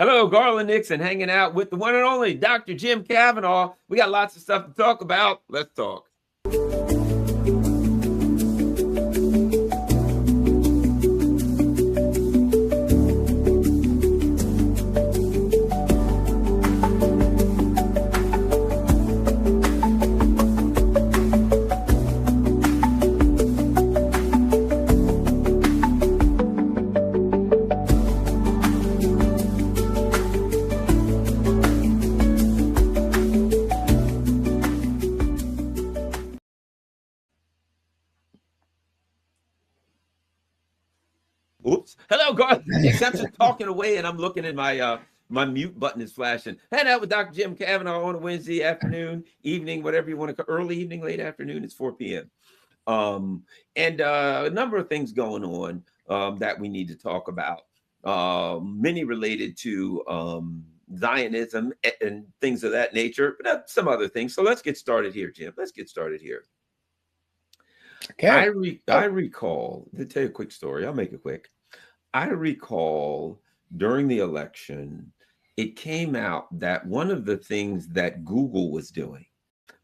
Hello, Garland, Nixon, hanging out with the one and only Dr. Jim Kavanaugh. We got lots of stuff to talk about. Let's talk. Oops. Hello, Garland. I'm just talking away, and I'm looking at my my mute button is flashing. Hang out with Dr. Jim Kavanaugh on a Wednesday afternoon, evening, whatever you want to call early evening, late afternoon. It's 4 p.m. And a number of things going on that we need to talk about. Many related to Zionism and things of that nature, but some other things. So let's get started here, Jim. Let's get started here. Okay. I recall, to tell you a quick story, I'll make it quick. I recall during the election, it came out that one of the things that Google was doing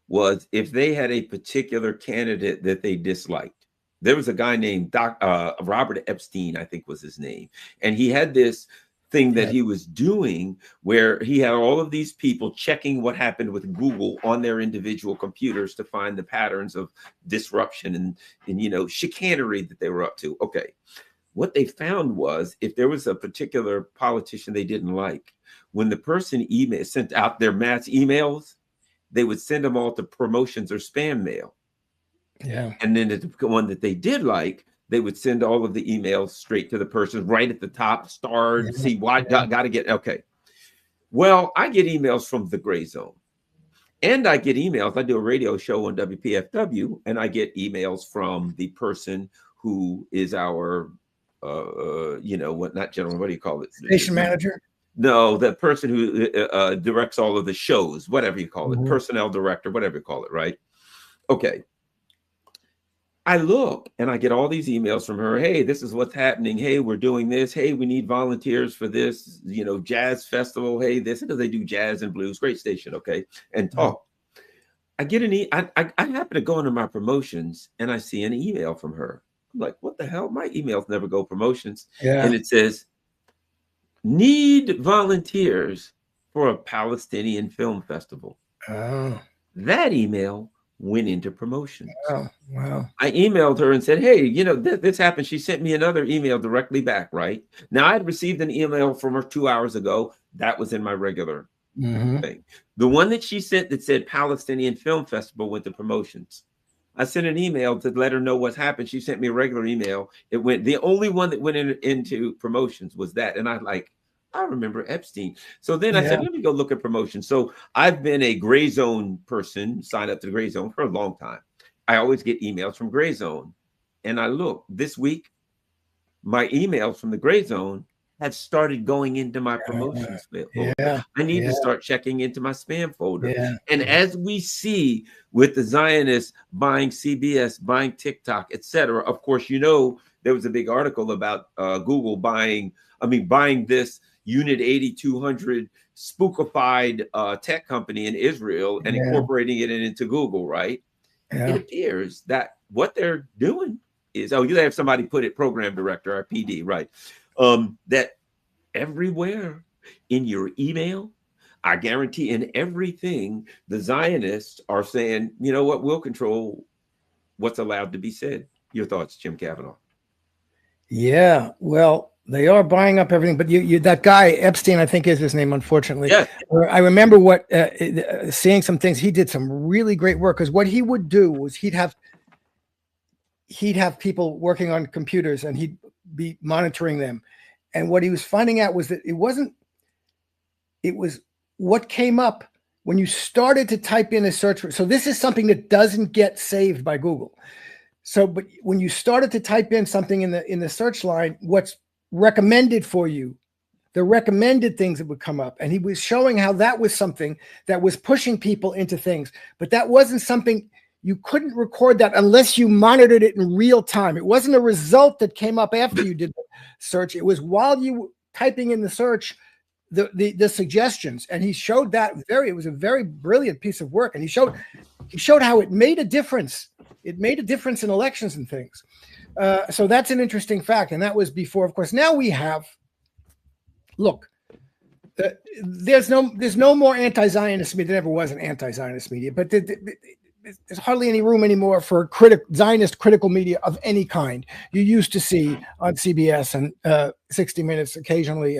was if they had a particular candidate that they disliked. There was a guy named Robert Epstein, I think was his name. And he had this thing that he was doing where he had all of these people checking what happened with Google on their individual computers to find the patterns of disruption and you know, chicanery that they were up to. Okay. What they found was if there was a particular politician they didn't like, when the person sent out their mass emails, they would send them all to promotions or spam mail. Yeah. And then the one that they did like, they would send all of the emails straight to the person right at the top, starred, see why, got to get, okay. Well, I get emails from the gray zone. And I get emails, I do a radio show on WPFW, and I get emails from the person who is our, you know, what do you call it? Station manager? No, the person who directs all of the shows, whatever you call it, personnel director, whatever you call it, right? Okay. I look and I get all these emails from her. Hey, this is what's happening. Hey, we're doing this. Hey, we need volunteers for this, you know, jazz festival. Hey, this, because they do jazz and blues. Great station. Okay. And talk. I get I happen to go into my promotions and I see an email from her. I'm like, what the hell? My emails never go promotions. Yeah. And it says, need volunteers for a Palestinian film festival. Oh. That email went into promotions. Oh, wow. I emailed her and said, hey, you know, this happened. She sent me another email directly back, right? Now, I had received an email from her 2 hours ago. That was in my regular thing. The one that she sent that said Palestinian Film Festival went to promotions. I sent an email to let her know what's happened. She sent me a regular email. It went, the only one that went into promotions was that. And I remember Epstein. So then I said, let me go look at promotion. So I've been a gray zone person, signed up to the gray zone for a long time. I always get emails from gray zone. And I look this week, my emails from the gray zone have started going into my promotions folder. I need to start checking into my spam folder. And as we see with the Zionists buying CBS, buying TikTok, etc., of course, you know, there was a big article about Google buying this Unit 8200 spookified tech company in Israel and incorporating it into Google, right? It appears that what they're doing is, you have somebody put it, program director or PD, right? That everywhere in your email, I guarantee in everything, the Zionists are saying, you know what, we'll control what's allowed to be said. Your thoughts, Jim Kavanaugh? Yeah, well, they are buying up everything, but you that guy Epstein, I think is his name, unfortunately. Yeah. I remember seeing some things. He did some really great work, because what he would do was he'd have people working on computers and he'd be monitoring them. And what he was finding out was that it was what came up when you started to type in a search. So this is something that doesn't get saved by Google. So, but when you started to type in something in the search line, what's recommended for you, the recommended things that would come up. And he was showing how that was something that was pushing people into things, but that wasn't something you couldn't record that unless you monitored it in real time. It wasn't a result that came up after you did the search. It was while you were typing in the search, the suggestions, and he showed that it was a very brilliant piece of work, and he showed how it made a difference. It made a difference in elections and things. So that's an interesting fact, and that was before, of course. Now we have, look, there's no more anti-Zionist media. There never was an anti-Zionist media, but there's hardly any room anymore for Zionist critical media of any kind. You used to see on CBS and 60 Minutes occasionally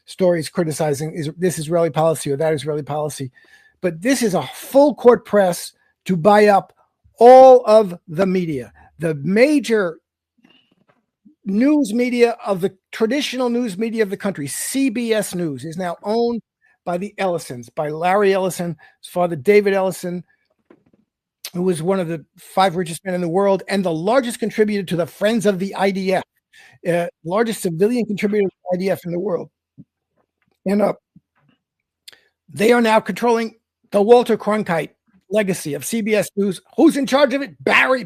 stories criticizing this Israeli policy or that Israeli policy, but this is a full court press to buy up all of the media. The major news media of the traditional news media of the country, CBS News, is now owned by the Ellisons, by Larry Ellison, his father David Ellison, who was one of the 5 richest men in the world and the largest contributor to the Friends of the IDF, largest civilian contributor to the IDF in the world. And they are now controlling the Walter Cronkite legacy of CBS News. Who's in charge of it?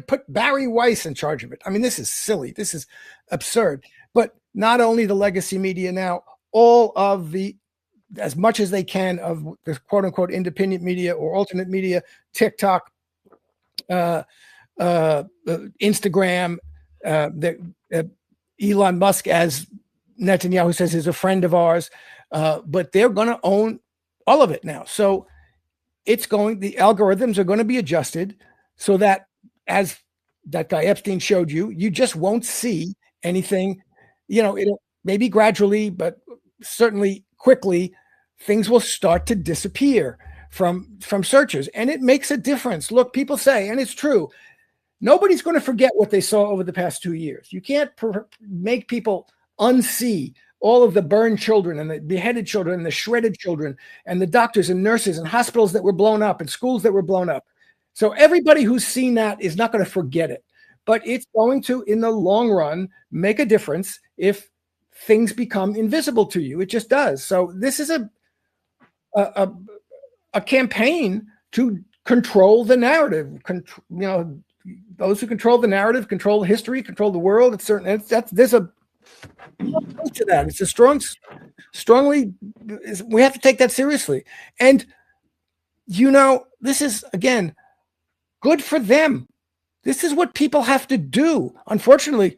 Put Barry Weiss in charge of it. I mean, this is silly. This is absurd. But not only the legacy media now, all of as much as they can of the quote unquote independent media or alternate media, TikTok, Instagram, Elon Musk, as Netanyahu says, is a friend of ours, but they're going to own all of it now. So the algorithms are going to be adjusted so that, as that guy Epstein showed you, you just won't see anything. It'll maybe gradually, but certainly quickly, things will start to disappear from searches, and it makes a difference. Look, people say, and it's true, nobody's going to forget what they saw over the past 2 years. You can't make people unsee all of the burned children and the beheaded children and the shredded children and the doctors and nurses and hospitals that were blown up and schools that were blown up. So everybody who's seen that is not going to forget it, but it's going to, in the long run, make a difference if things become invisible to you. It just does. So this is a campaign to control the narrative. Those who control the narrative control history, control the world. It's certain. There's a to that. It's a strongly. We have to take that seriously. And this is, again, good for them. This is what people have to do. Unfortunately,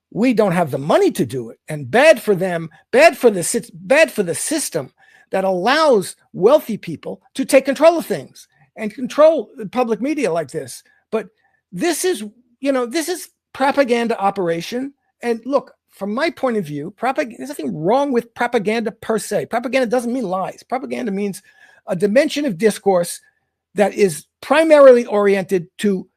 we don't have the money to do it, and bad for them. Bad for the system that allows wealthy people to take control of things and control the public media like this. But this is propaganda operation. And look, from my point of view, there's nothing wrong with propaganda per se. Propaganda doesn't mean lies. Propaganda means a dimension of discourse that is primarily oriented to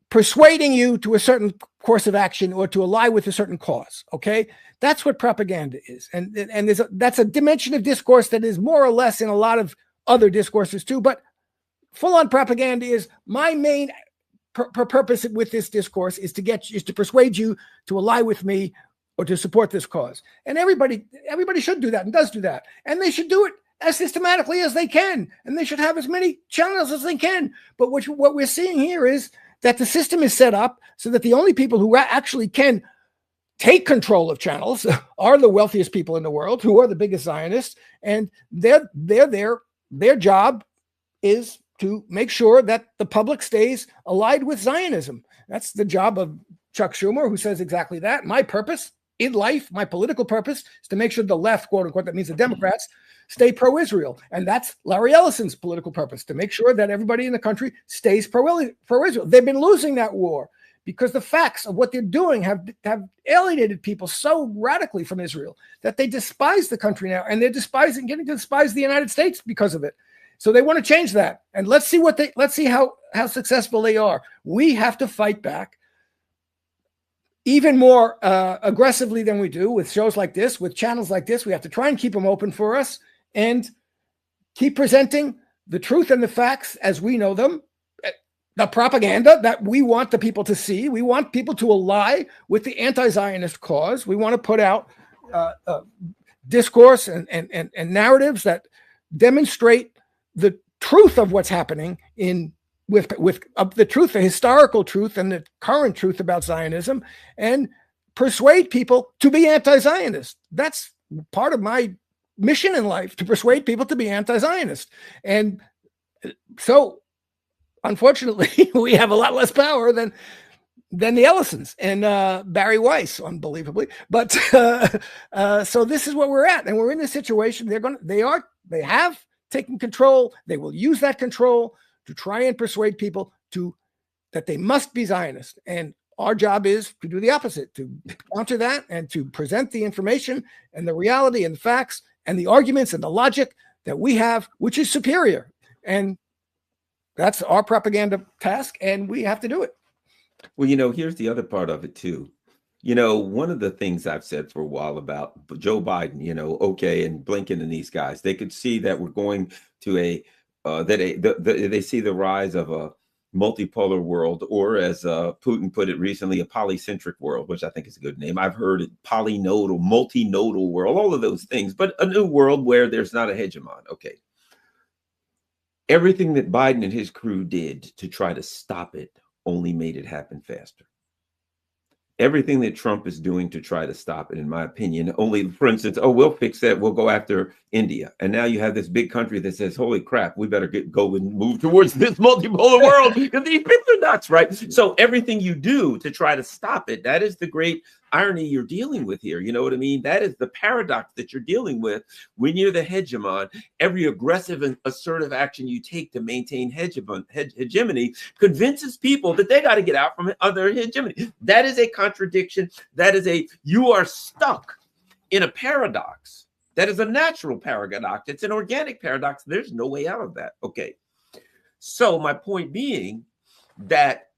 persuading you to a certain course of action or to ally with a certain cause. Okay, that's what propaganda is, and that's a dimension of discourse that is more or less in a lot of other discourses too. But full-on propaganda is my main purpose with this discourse is to persuade you to ally with me or to support this cause. And everybody should do that and does do that, and they should do it as systematically as they can, and they should have as many channels as they can. But what we're seeing here is that the system is set up so that the only people who actually can take control of channels are the wealthiest people in the world, who are the biggest Zionists, and their job is to make sure that the public stays allied with Zionism. That's the job of Chuck Schumer, who says exactly that. My purpose in life, my political purpose, is to make sure the left, quote unquote, that means the Democrats, stay pro-Israel. And that's Larry Ellison's political purpose, to make sure that everybody in the country stays pro-Israel. They've been losing that war because the facts of what they're doing have alienated people so radically from Israel that they despise the country now, and they're getting to despise the United States because of it. So they want to change that. And let's see how successful they are. We have to fight back even more aggressively than we do with shows like this, with channels like this. We have to try and keep them open for us and keep presenting the truth and the facts as we know them, the propaganda that we want the people to see. We want people to ally with the anti-Zionist cause. We want to put out discourse and narratives that demonstrate the truth of what's happening with the truth, the historical truth and the current truth about Zionism, and persuade people to be anti-Zionist. That's part of my mission in life, to persuade people to be anti-Zionist. And so, unfortunately, we have a lot less power than the Ellisons and Barry Weiss, unbelievably. But so this is what we're at, and we're in this situation. They have taken control. They will use that control to try and persuade people that they must be Zionist. And our job is to do the opposite, to counter that and to present the information and the reality and the facts and the arguments and the logic that we have, which is superior. And that's our propaganda task, and we have to do it. Well, here's the other part of it too. One of the things I've said for a while about Joe Biden, and Blinken and these guys, they could see that we're going to they see the rise of a multipolar world, or as Putin put it recently, a polycentric world, which I think is a good name. I've heard it, polynodal, multinodal world, all of those things, but a new world where there's not a hegemon. Okay. Everything that Biden and his crew did to try to stop it only made it happen faster. Everything that Trump is doing to try to stop it, in my opinion, only, for instance, we'll fix that. We'll go after India. And now you have this big country that says, holy crap, we better go and move towards this multipolar world because these people are nuts, right? So everything you do to try to stop it, that is the great irony you're dealing with here. You know what I mean? That is the paradox that you're dealing with when you're the hegemon. Every aggressive and assertive action you take to maintain hegemony convinces people that they got to get out from other hegemony. That is a contradiction. You are stuck in a paradox. That is a natural paradox. It's an organic paradox. There's no way out of that. Okay. So my point being that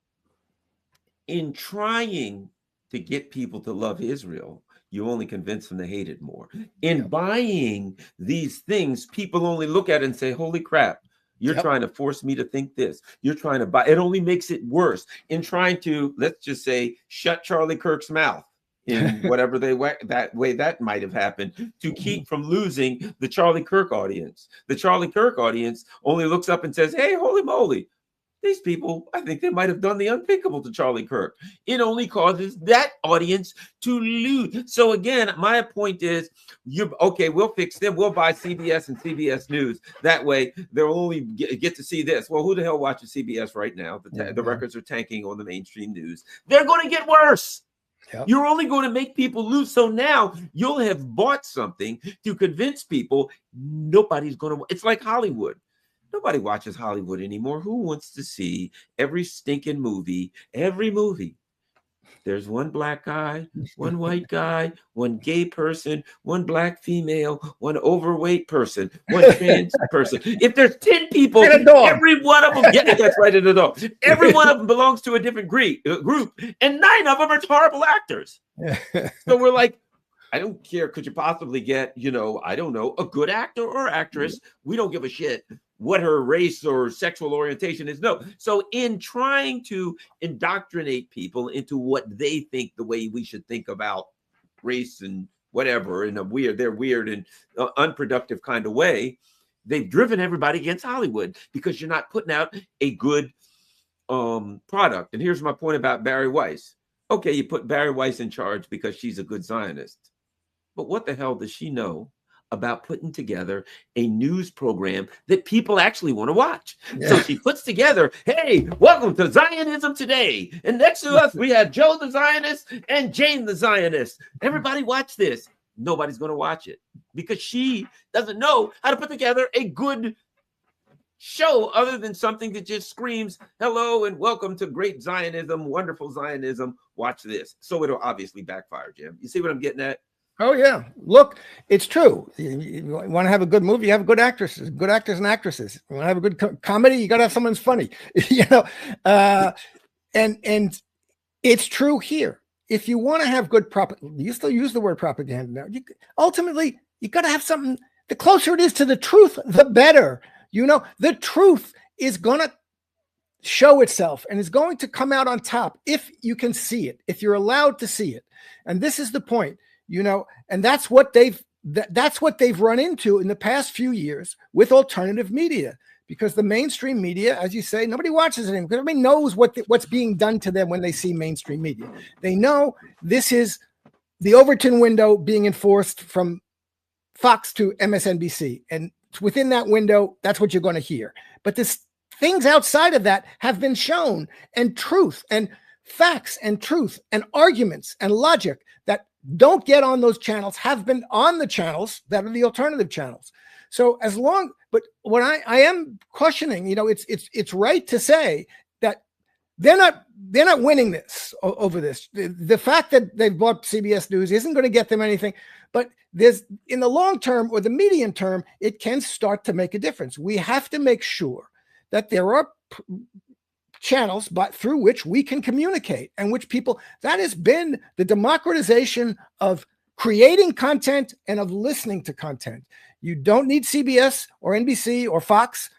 in trying to get people to love Israel, you only convince them to hate it more. In buying these things, people only look at it and say, holy crap, you're trying to force me to think this. You're trying to buy. It only makes it worse. In trying to, let's just say, shut Charlie Kirk's mouth in whatever that might have happened, to keep from losing the Charlie Kirk audience. The Charlie Kirk audience only looks up and says, hey, holy moly, these people, I think they might have done the unthinkable to Charlie Kirk. It only causes that audience to lose. So again, my point is, we'll fix them. We'll buy CBS and CBS News. That way, they'll only get to see this. Well, who the hell watches CBS right now? The records are tanking on the mainstream news. They're going to get worse. Yep. You're only going to make people lose. So now you'll have bought something to convince people nobody's going to. It's like Hollywood. Nobody watches Hollywood anymore. Who wants to see every stinking movie, every movie? There's one black guy, one white guy, one gay person, one black female, one overweight person, one trans person. If there's 10 people, every one of them, that's right, in a dog. Every one of them belongs to a different group, and 9 of them are horrible actors. So we're like, I don't care. Could you possibly get, I don't know, a good actor or actress? We don't give a shit what her race or sexual orientation is. No. So in trying to indoctrinate people into what they think the way we should think about race and whatever in they're weird and unproductive kind of way, they've driven everybody against Hollywood because you're not putting out a good product. And here's my point about Barry Weiss. Okay, you put Barry Weiss in charge because she's a good Zionist. But what the hell does she know about putting together a news program that people actually want to watch? Yeah. So she puts together, hey, welcome to Zionism Today. And next to us, we have Joe the Zionist and Jane the Zionist. Everybody watch this. Nobody's going to watch it because she doesn't know how to put together a good show other than something that just screams, hello and welcome to great Zionism, wonderful Zionism. Watch this. So it'll obviously backfire, Jim. You see what I'm getting at? Oh, yeah. Look, it's true. You want to have a good movie, you have good actors and actresses. You want to have a good comedy, you got to have someone who's funny. And it's true here. If you want to have good propaganda, you still use the word propaganda now. Ultimately, you got to have something. The closer it is to the truth, the better. The truth is going to show itself and is going to come out on top if you can see it, if you're allowed to see it. And this is the point. And that's what they've run into in the past few years with alternative media, because the mainstream media, as you say, nobody watches it anymore. Nobody knows what's being done to them when they see mainstream media. They know this is the Overton window being enforced from Fox to MSNBC. And within that window, that's what you're going to hear. But this things outside of that have been shown, and truth and facts and truth and arguments and logic that don't get on those channels have been on the channels that are the alternative channels. So but what I am questioning, it's right to say that they're not winning this over this. The fact that they've bought CBS News isn't going to get them anything, but there's in the long term or the medium term, it can start to make a difference. We have to make sure that there are channels through which we can communicate and which people, that has been the democratization of creating content and of listening to content. You don't need CBS or NBC or Fox.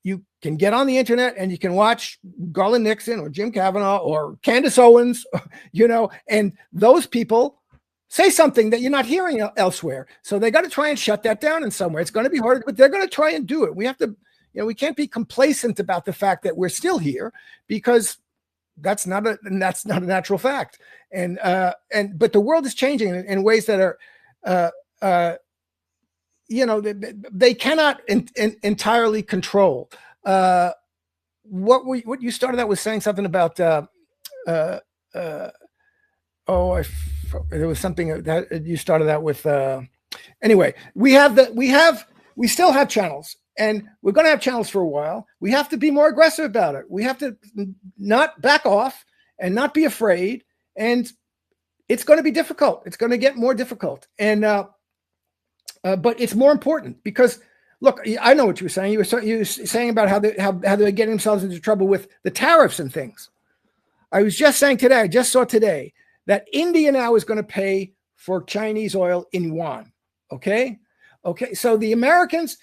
You can get on the internet and you can watch Garland Nixon or Jim Kavanaugh or Candace Owens, and those people say something that you're not hearing elsewhere. So they got to try and shut that down in some way. It's going to be hard, but they're going to try and do it. We have to, we can't be complacent about the fact that we're still here, because that's not a natural fact. But the world is changing in ways that are, they cannot entirely control. What you started out with saying something about, there was something that you started out with. Anyway, we still have channels, and we're going to have channels for a while. We have to be more aggressive about it. We have to not back off and not be afraid. And it's going to be difficult. It's going to get more difficult. And, but it's more important because, look, I know what you were saying. You were saying about how they're getting themselves into trouble with the tariffs and things. I was just saying today, I just saw today that India now is going to pay for Chinese oil in yuan. Okay. So the Americans,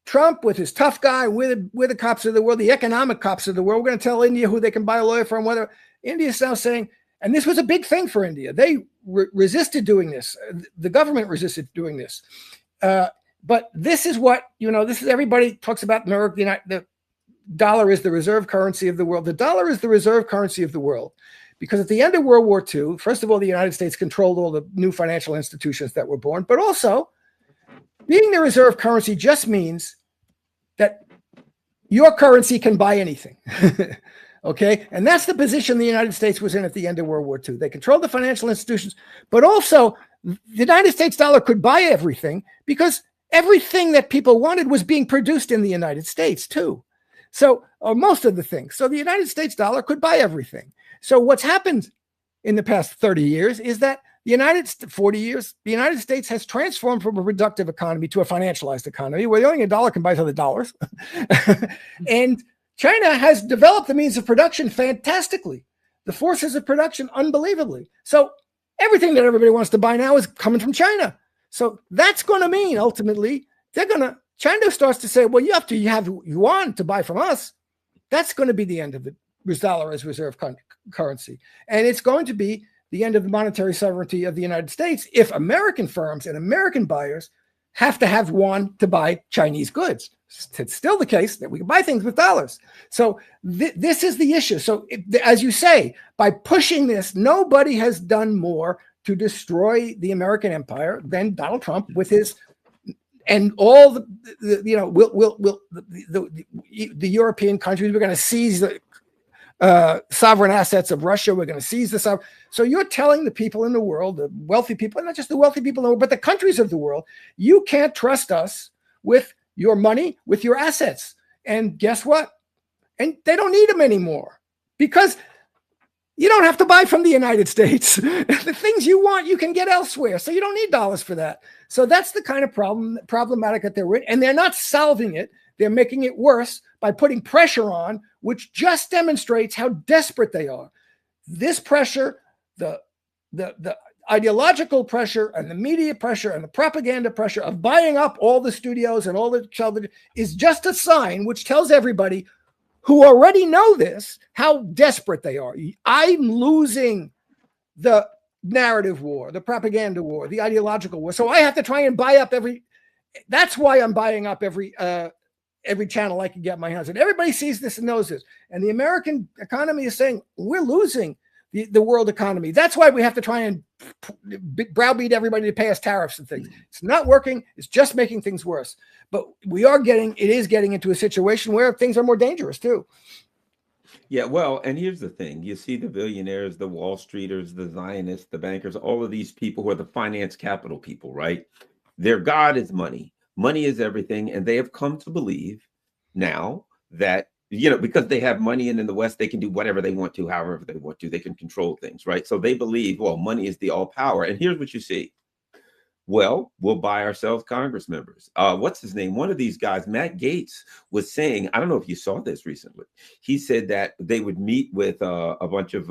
Trump with his tough guy, with the cops of the world, the economic cops of the world, we're going to tell India who they can buy oil from. Whether India is now saying, and this was a big thing for India. They resisted doing this. The government resisted doing this. But this is what, this is, everybody talks about the dollar is the reserve currency of the world. The dollar is the reserve currency of the world because at the end of World War II, first of all, the United States controlled all the new financial institutions that were born, but also being the reserve currency just means that your currency can buy anything. Okay. And that's the position the United States was in at the end of World War II. They controlled the financial institutions, but also the United States dollar could buy everything because everything that people wanted was being produced in the United States too. So, or most of the things. So the United States dollar could buy everything. So what's happened in the past 30 years is that the United States has transformed from a productive economy to a financialized economy where the only thing a dollar can buy is other dollars. And China has developed the means of production fantastically, the forces of production unbelievably. So everything that everybody wants to buy now is coming from China. So that's going to mean ultimately China starts to say, well, you have yuan to buy from us. That's going to be the end of the dollar as reserve currency. And it's going to be the end of the monetary sovereignty of the United States if American firms and American buyers have to have yuan to buy Chinese goods. It's still the case that we can buy things with dollars. So this is the issue. So as you say, by pushing this, nobody has done more to destroy the American empire than Donald Trump with his, and all the European countries. We're going to seize the sovereign assets of Russia. We're going to seize the sovereign. So you're telling the people in the world, the wealthy people, and not just the wealthy people in the world, but the countries of the world, you can't trust us with your money, with your assets. And guess what? And they don't need them anymore because you don't have to buy from the United States. The things you want, you can get elsewhere. So you don't need dollars for that. So that's the kind of problematic that they're in. And they're not solving it. They're making it worse by putting pressure on, which just demonstrates how desperate they are. This pressure, the ideological pressure and the media pressure and the propaganda pressure of buying up all the studios and all the television is just a sign which tells everybody who already know this, how desperate they are. I'm losing the narrative war, the propaganda war, the ideological war. So I have to try and buy up that's why I'm buying up every channel I can get my hands on. Everybody sees this and knows this. And the American economy is saying, we're losing the world economy. That's why we have to try and browbeat everybody to pay us tariffs and things. It's not working. It's just making things worse. But it is getting into a situation where things are more dangerous too. Yeah, well, and here's the thing. You see the billionaires, the Wall Streeters, the Zionists, the bankers, all of these people who are the finance capital people, right? Their God is money. Money is everything. And they have come to believe now that, because they have money and in the West, they can do whatever they want to, however they want to. They can control things, right? So they believe, well, money is the all power. And here's what you see. Well, we'll buy ourselves Congress members. What's his name? One of these guys, Matt Gaetz, was saying, I don't know if you saw this recently. He said that they would meet with a bunch of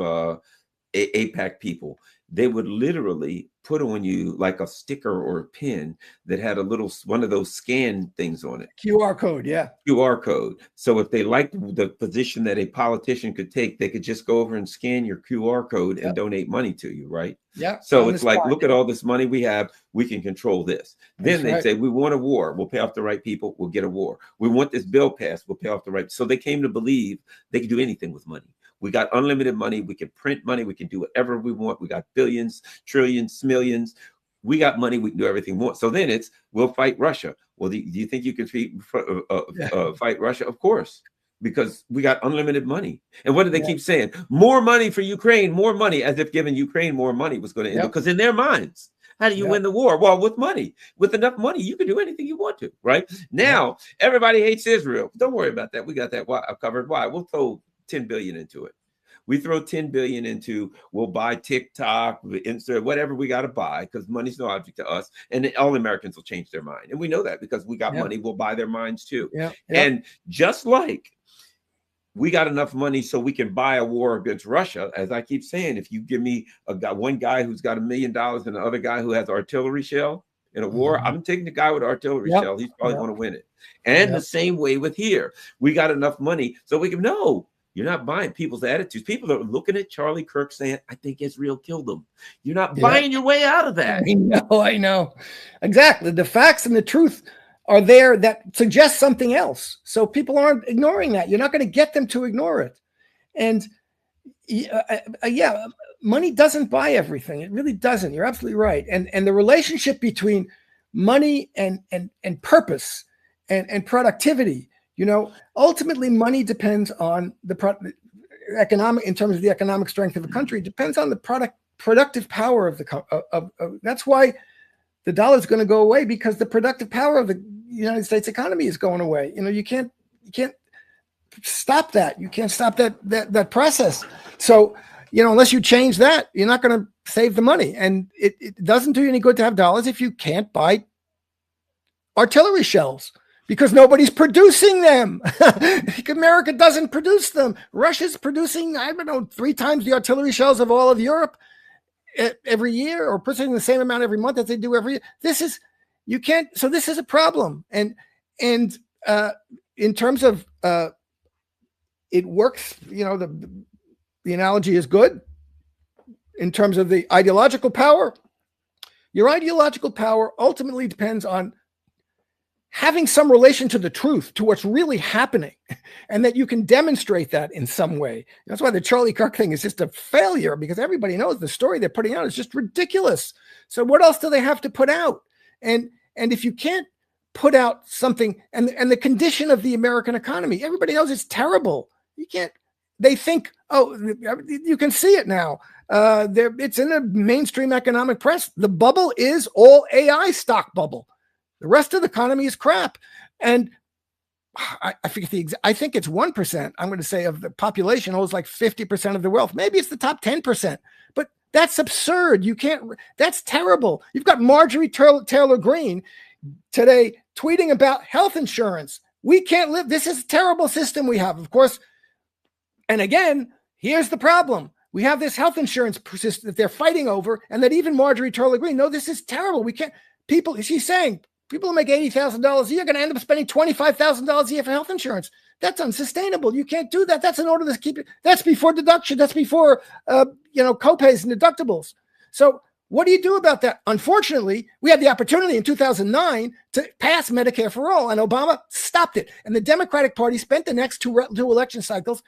APAC people. They would literally put on you like a sticker or a pin that had one of those scan things on it. QR code, yeah. QR code. So if they liked the position that a politician could take, they could just go over and scan your QR code and donate money to you, right? Yeah. So it's like, look at all this money we have. We can control this. Then they say, we want a war. We'll pay off the right people. We'll get a war. We want this bill passed. We'll pay off the right. So they came to believe they could do anything with money. We got unlimited money. We can print money. We can do whatever we want. We got billions, trillions, millions. We got money. We can do everything we want. So then we'll fight Russia. Well, do you think you can fight Russia? Of course, because we got unlimited money. And what do they keep saying? More money for Ukraine, more money, as if giving Ukraine more money was going to end it. Because in their minds, how do you win the war? Well, with money. With enough money, you can do anything you want to, right? Now, everybody hates Israel. Don't worry about that. We got that covered. Why? We'll throw 10 billion into it. We throw 10 billion into, we'll buy TikTok, insert whatever we got to buy, because money's no object to us. And all Americans will change their mind. And we know that because we got money, we'll buy their minds too. And just like we got enough money so we can buy a war against Russia, as I keep saying, if you give me one guy who's got $1 million and the other guy who has artillery shell in a war, I'm taking the guy with artillery shell. He's probably going to win it. And the same way with here, we got enough money so we can know. You're not buying people's attitudes. People are looking at Charlie Kirk saying, I think Israel killed them. You're not buying your way out of that. I know. Exactly. The facts and the truth are there that suggest something else. So people aren't ignoring that. You're not going to get them to ignore it. And money doesn't buy everything. It really doesn't. You're absolutely right. And the relationship between money and purpose and productivity, ultimately money depends on the economic, in terms of the economic strength of a country, depends on the productive power of that's why the dollar is going to go away, because the productive power of the United States economy is going away. You can't stop that. You can't stop that process. So, unless you change that, you're not going to save the money. And it doesn't do you any good to have dollars if you can't buy artillery shells, because nobody's producing them. America doesn't produce them. Russia's producing, 3 times the artillery shells of all of Europe every year, or producing the same amount every month as they do every year. This is a problem. And in terms of it works, the analogy is good. In terms of the ideological power, your ideological power ultimately depends on having some relation to the truth, to what's really happening, and that you can demonstrate that in some way. That's why the Charlie Kirk thing is just a failure, because everybody knows the story they're putting out is just ridiculous. So what else do they have to put out? And if you can't put out something, and the condition of the American economy, everybody knows it's terrible. You can't, they think, you can see it now. It's in the mainstream economic press. The bubble is all AI stock bubble. The rest of the economy is crap. And I forget I think it's 1%, I'm going to say, of the population holds like 50% of the wealth. Maybe it's the top 10%, but that's absurd. That's terrible. You've got Marjorie Taylor Greene today tweeting about health insurance. We can't live. This is a terrible system we have, of course. And again, here's the problem. We have this health insurance system that they're fighting over, and that even Marjorie Taylor Greene, no, this is terrible. We can't, she's saying, people who make $80,000 a year are going to end up spending $25,000 a year for health insurance. That's unsustainable. You can't do that. That's in order to keep it. That's before deduction. That's before, copays and deductibles. So what do you do about that? Unfortunately, we had the opportunity in 2009 to pass Medicare for all, and Obama stopped it. And the Democratic Party spent the next two election cycles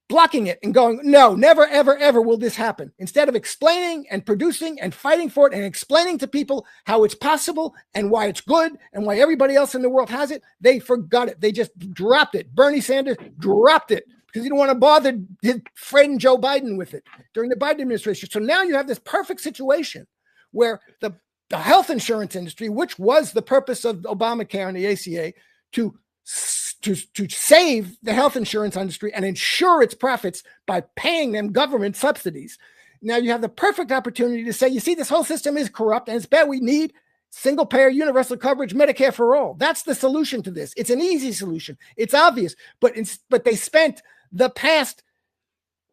blocking it and going, no, never, ever, ever will this happen. Instead of explaining and producing and fighting for it and explaining to people how it's possible and why it's good and why everybody else in the world has it, they forgot it. They just dropped it. Bernie Sanders dropped it because he didn't want to bother his friend Joe Biden with it during the Biden administration. So now you have this perfect situation where the health insurance industry, which was the purpose of Obamacare and the ACA, to save the health insurance industry and ensure its profits by paying them government subsidies. Now you have the perfect opportunity to say, you see, this whole system is corrupt and it's bad. We need single payer, universal coverage, Medicare for all. That's the solution to this. It's an easy solution. It's obvious, but they spent the past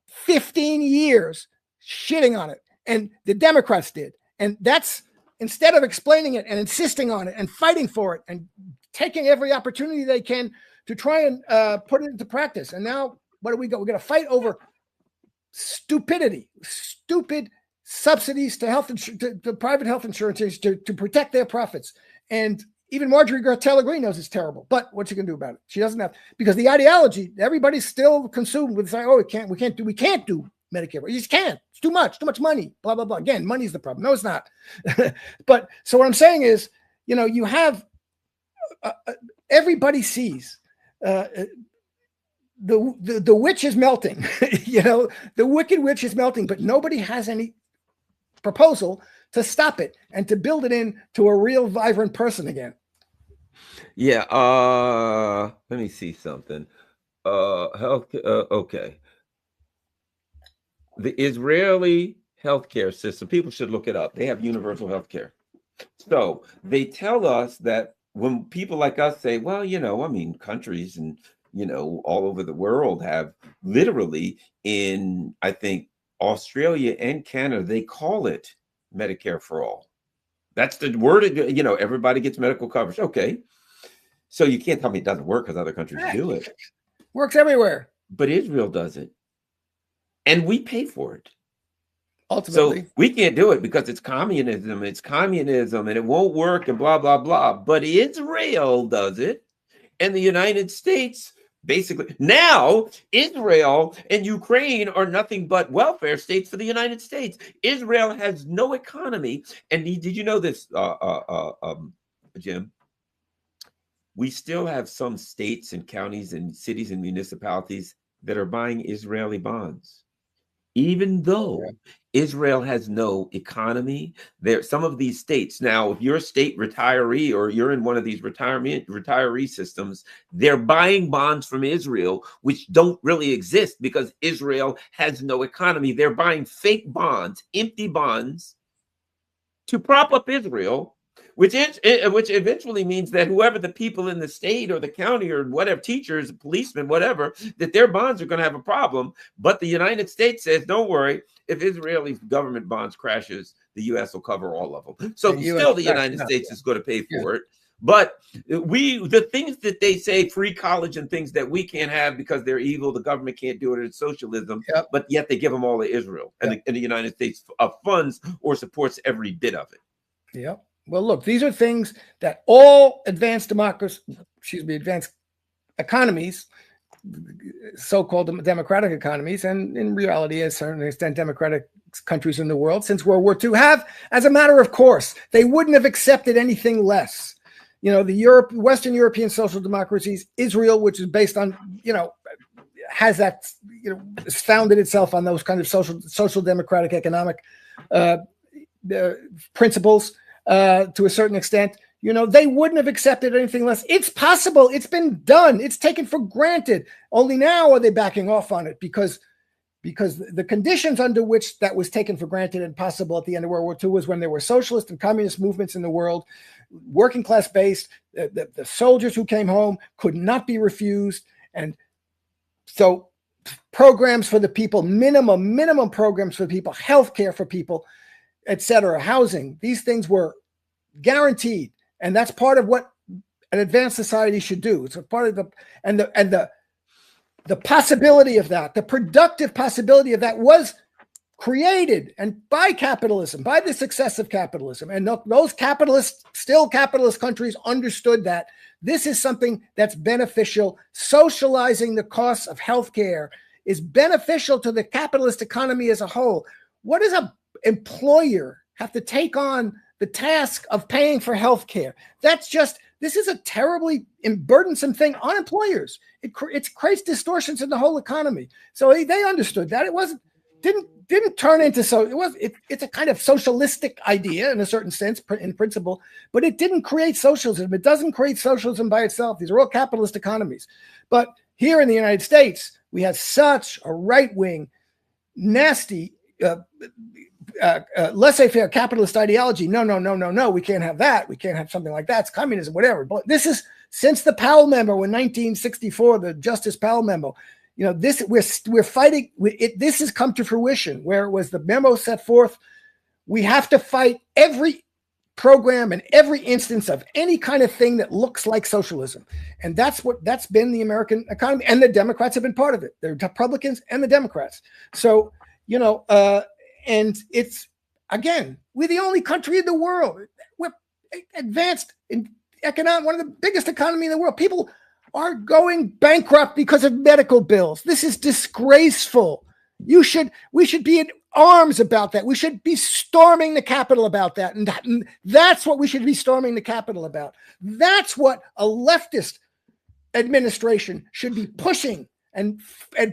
15 years shitting on it. And the Democrats did. And that's, instead of explaining it and insisting on it and fighting for it and taking every opportunity they can to try and put it into practice. And now, what do we go? We're going to fight over stupid subsidies to private health insurance to protect their profits. And even Marjorie Gartella Green knows it's terrible. But what's she going to do about it? She doesn't have, because the ideology, everybody's still consumed with saying, oh, we can't do Medicare. You just can't. It's too much money, blah, blah, blah. Again, money's the problem. No, it's not. But so what I'm saying is, you have everybody sees the witch is melting. The wicked witch is melting, but nobody has any proposal to stop it and to build it into a real vibrant person again. Yeah. Let me see something. Health. Okay. The Israeli healthcare system, people should look it up. They have universal healthcare. So they tell us that when people like us say, well, countries and, all over the world have literally in, I think, Australia and Canada, they call it Medicare for all. That's the word, everybody gets medical coverage. Okay. So you can't tell me it doesn't work because other countries do it. Works everywhere. But Israel does it. And we pay for it. Ultimately. So we can't do it because it's communism and it won't work and blah, blah, blah. But Israel does it. And the United States, basically, now Israel and Ukraine are nothing but welfare states for the United States. Israel has no economy. And did you know this, Jim? We still have some states and counties and cities and municipalities that are buying Israeli bonds. Even though Israel has no economy, some of these states, now, if you're a state retiree or you're in one of these retiree systems, they're buying bonds from Israel, which don't really exist because Israel has no economy. They're buying fake bonds, empty bonds to prop up Israel, which eventually means that whoever the people in the state or the county or whatever, teachers, policemen, whatever, that their bonds are going to have a problem. But the United States says, don't worry, if Israeli government bonds crashes, the U.S. will cover all of them. So the United States is going to pay for it. But the things that they say, free college and things that we can't have because they're evil, the government can't do it, it's socialism, but yet they give them all to Israel. And the United States funds or supports every bit of it. Yep. Well, look, these are things that all advanced economies, so-called democratic economies, and in reality, to a certain extent, democratic countries in the world since World War II have, as a matter of course. They wouldn't have accepted anything less. The Western European social democracies, Israel, which is based on, has that, founded itself on those kind of social democratic economic principles. To a certain extent, they wouldn't have accepted anything less. It's possible. It's been done. It's taken for granted. Only now are they backing off on it because the conditions under which that was taken for granted and possible at the end of World War II was when there were socialist and communist movements in the world, working class based. The soldiers who came home could not be refused. And so programs for the people, minimum programs for people, healthcare for people, etc., housing, these things were guaranteed. And that's part of what an advanced society should do. It's a part of the possibility of that, the productive possibility of that was created and by capitalism, by the success of capitalism. And those capitalist countries understood that this is something that's beneficial. Socializing the costs of healthcare is beneficial to the capitalist economy as a whole. What does an employer have to take on the task of paying for health care? This is a terribly burdensome thing on employers. It creates distortions in the whole economy. So they understood that. It didn't turn into it's a kind of socialistic idea in a certain sense, in principle, but it didn't create socialism. It doesn't create socialism by itself. These are all capitalist economies. But here in the United States, we have such a right-wing, nasty, laissez-faire capitalist ideology. No, we can't have that. We can't have something like that. It's communism, whatever. But this is since the Powell memo in 1964, the Justice Powell memo. We're fighting. This has come to fruition, where it was the memo set forth. We have to fight every program and every instance of any kind of thing that looks like socialism. And that's been the American economy. And the Democrats have been part of it. The Republicans and the Democrats. So, and it's, again, we're the only country in the world. We're advanced in economic, one of the biggest economy in the world. People are going bankrupt because of medical bills. This is disgraceful. We should be in arms about that. We should be storming the Capitol about that. And that's what we should be storming the Capitol about. That's what a leftist administration should be pushing and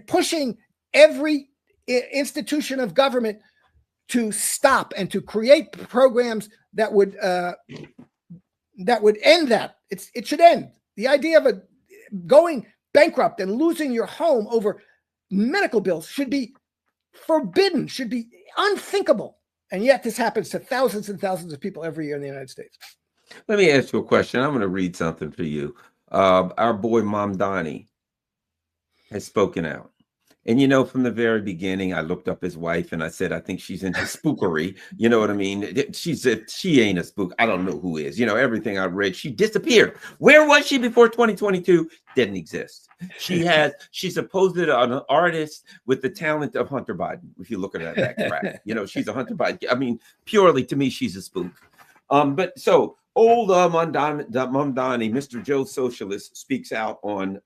pushing every institution of government to stop and to create programs that would end that. It should end. The idea of going bankrupt and losing your home over medical bills should be forbidden, should be unthinkable. And yet this happens to thousands and thousands of people every year in the United States. Let me ask you a question. I'm going to read something for you. Our boy Mamdani has spoken out. And, from the very beginning, I looked up his wife and I said, I think she's into spookery. You know what I mean? She said she ain't a spook. I don't know who is. Everything I read, she disappeared. Where was she before 2022? Didn't exist. She's supposed an artist with the talent of Hunter Biden. If you look at that crap, she's a Hunter Biden. I mean, purely to me, she's a spook. But so old Mamdani, Mr. Joe Socialist, speaks out on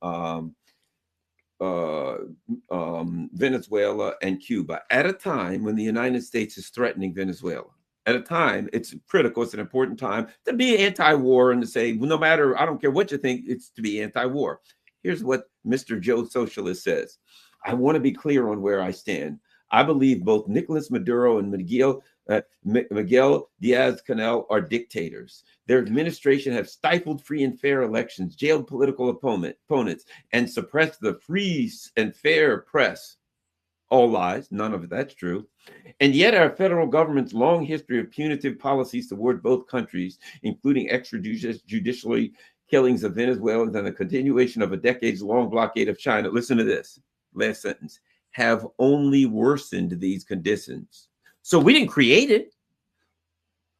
Venezuela and Cuba at a time when the United States is threatening Venezuela. At a time, it's critical, it's an important time to be anti-war and to say, well, no matter, I don't care what you think, it's to be anti-war. Here's what Mr. Joe Socialist says. I want to be clear on where I stand. I believe both Nicolas Maduro and Miguel Diaz-Canel are dictators. Their administration have stifled free and fair elections, jailed political opponents, and suppressed the free and fair press. All lies. None of that's true. And yet our federal government's long history of punitive policies toward both countries, including extrajudicial killings of Venezuelans and the continuation of a decades-long blockade of China, listen to this, last sentence, have only worsened these conditions. So we didn't create it.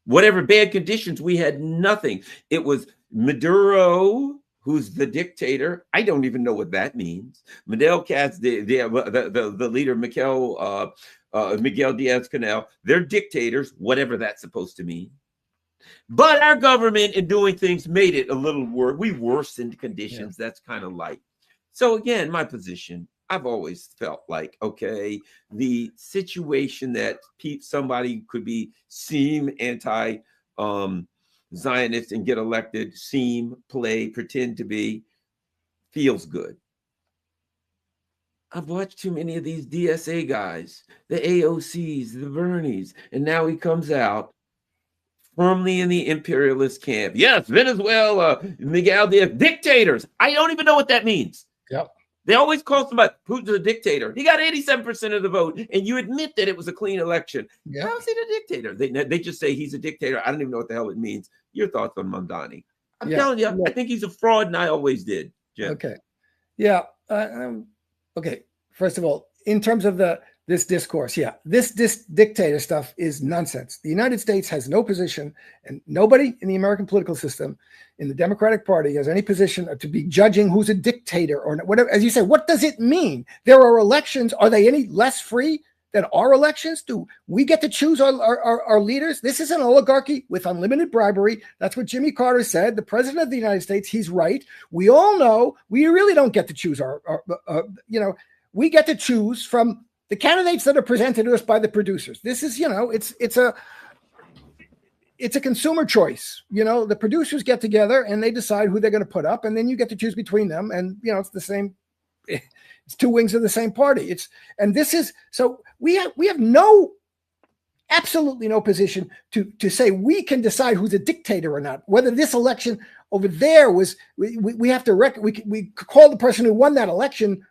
Whatever bad conditions, we had nothing. It was Maduro, who's the dictator. I don't even know what that means. Miguel the leader, Miguel Diaz-Canel, they're dictators, whatever that's supposed to mean. But our government, in doing things, made it a little worse. We worsened conditions. Yeah. That's kind of light. So again, my position, I've always felt like, okay, the situation that somebody could seem anti-Zionist and get elected, pretend to be, feels good. I've watched too many of these DSA guys, the AOCs, the Bernies, and now he comes out firmly in the imperialist camp. Yes, Venezuela, Miguel Diaz, dictators. I don't even know what that means. Yep. They always call somebody Putin's a dictator. He got 87% of the vote, and you admit that it was a clean election. Yep. How is he the dictator? They just say he's a dictator. I don't even know what the hell it means. Your thoughts on Mamdani? I'm telling you, I think he's a fraud, and I always did, Jim. Okay. Yeah. Okay. First of all, in terms of this discourse, this dictator stuff is nonsense. The United States has no position, and nobody in the American political system, in the Democratic Party, has any position to be judging who's a dictator or whatever. As you say, what does it mean? There are elections. Are they any less free than our elections? Do we get to choose our leaders? This is an oligarchy with unlimited bribery. That's what Jimmy Carter said. The president of the United States, he's right. We all know we really don't get to choose we get to choose from the candidates that are presented to us by the producers. This is, it's a consumer choice. The producers get together and they decide who they're going to put up, and then you get to choose between them. And, it's the same. It's two wings of the same party. So we have absolutely no position to say we can decide who's a dictator or not. Whether this election over there was, we have to we call the person who won that election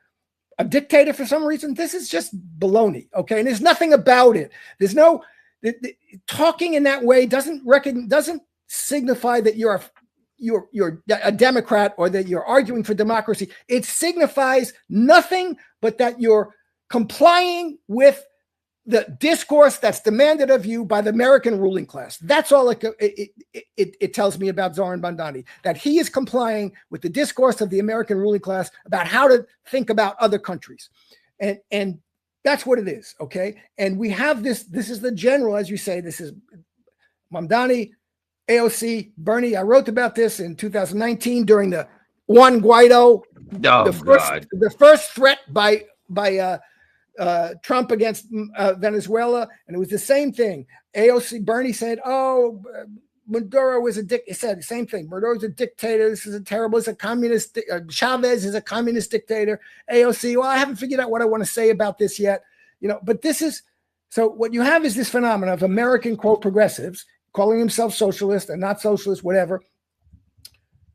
a dictator for some reason. This is just baloney. Okay. And there's nothing about it. There's no, talking in that way doesn't signify that you're a Democrat or that you're arguing for democracy. It signifies nothing but that you're complying with the discourse that's demanded of you by the American ruling class. That's all it tells me about Zoran Mandani, that he is complying with the discourse of the American ruling class about how to think about other countries. And that's what it is, okay? And we have this is the general, as you say, this is Mamdani, AOC, Bernie. I wrote about this in 2019 during the Juan Guaido, the first threat by Trump against Venezuela, and it was the same thing. Bernie said, Maduro is a he said the same thing. Maduro is a dictator. This is it's a communist. Chavez is a communist dictator. AOC, well, I haven't figured out what I want to say about this yet. But this is, so what you have is this phenomenon of American, quote, progressives calling themselves socialist and not socialist, whatever.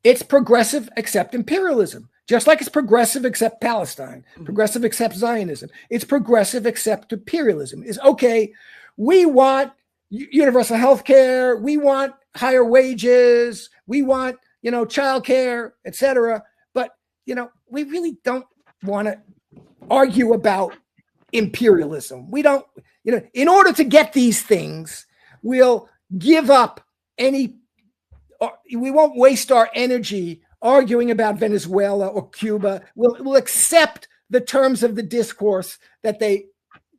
It's progressive except imperialism. Just like it's progressive except Palestine, progressive except Zionism. It's progressive except imperialism. Is okay, we want universal health care, we want higher wages, we want, child care, etc. But, we really don't want to argue about imperialism. We don't, in order to get these things, we'll give up we won't waste our energy arguing about Venezuela or Cuba. We'll accept the terms of the discourse that they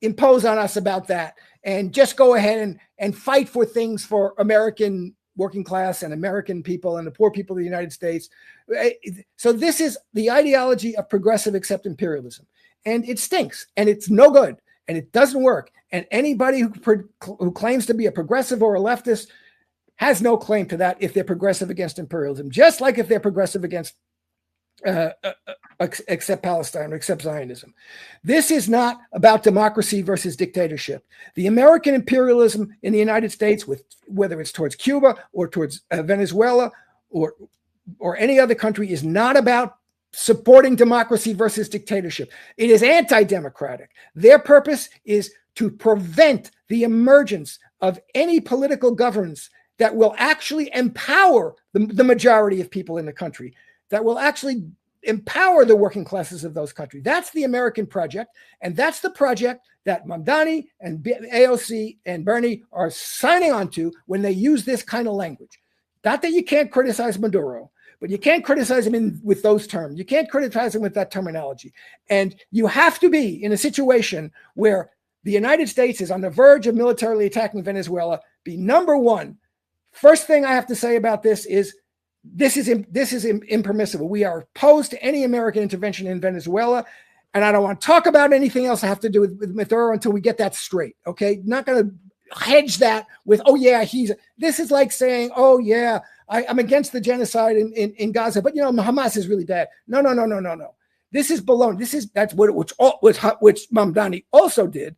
impose on us about that, and just go ahead and fight for things for American working class and American people and the poor people of the United States. So this is the ideology of progressive except imperialism. And it stinks, and it's no good, and it doesn't work. And anybody who claims to be a progressive or a leftist has no claim to that if they're progressive against imperialism, just like if they're progressive against except Palestine or except Zionism. This is not about democracy versus dictatorship. The American imperialism in the United States, whether it's towards Cuba or towards Venezuela or any other country, is not about supporting democracy versus dictatorship. It is anti-democratic. Their purpose is to prevent the emergence of any political governance that will actually empower the majority of people in the country, that will actually empower the working classes of those countries. That's the American project, and that's the project that Mamdani and AOC and Bernie are signing on to when they use this kind of language. Not that you can't criticize Maduro, but you can't criticize him with those terms. You can't criticize him with that terminology. And you have to be in a situation where the United States is on the verge of militarily attacking Venezuela, be number one. First thing I have to say about this is impermissible. We are opposed to any American intervention in Venezuela, and I don't want to talk about anything else I have to do with Maduro until we get that straight. Okay, not going to hedge that with, oh yeah, this is like saying, oh yeah, I'm against the genocide in Gaza, but Hamas is really bad. No. This is baloney. That's which Mamdani also did.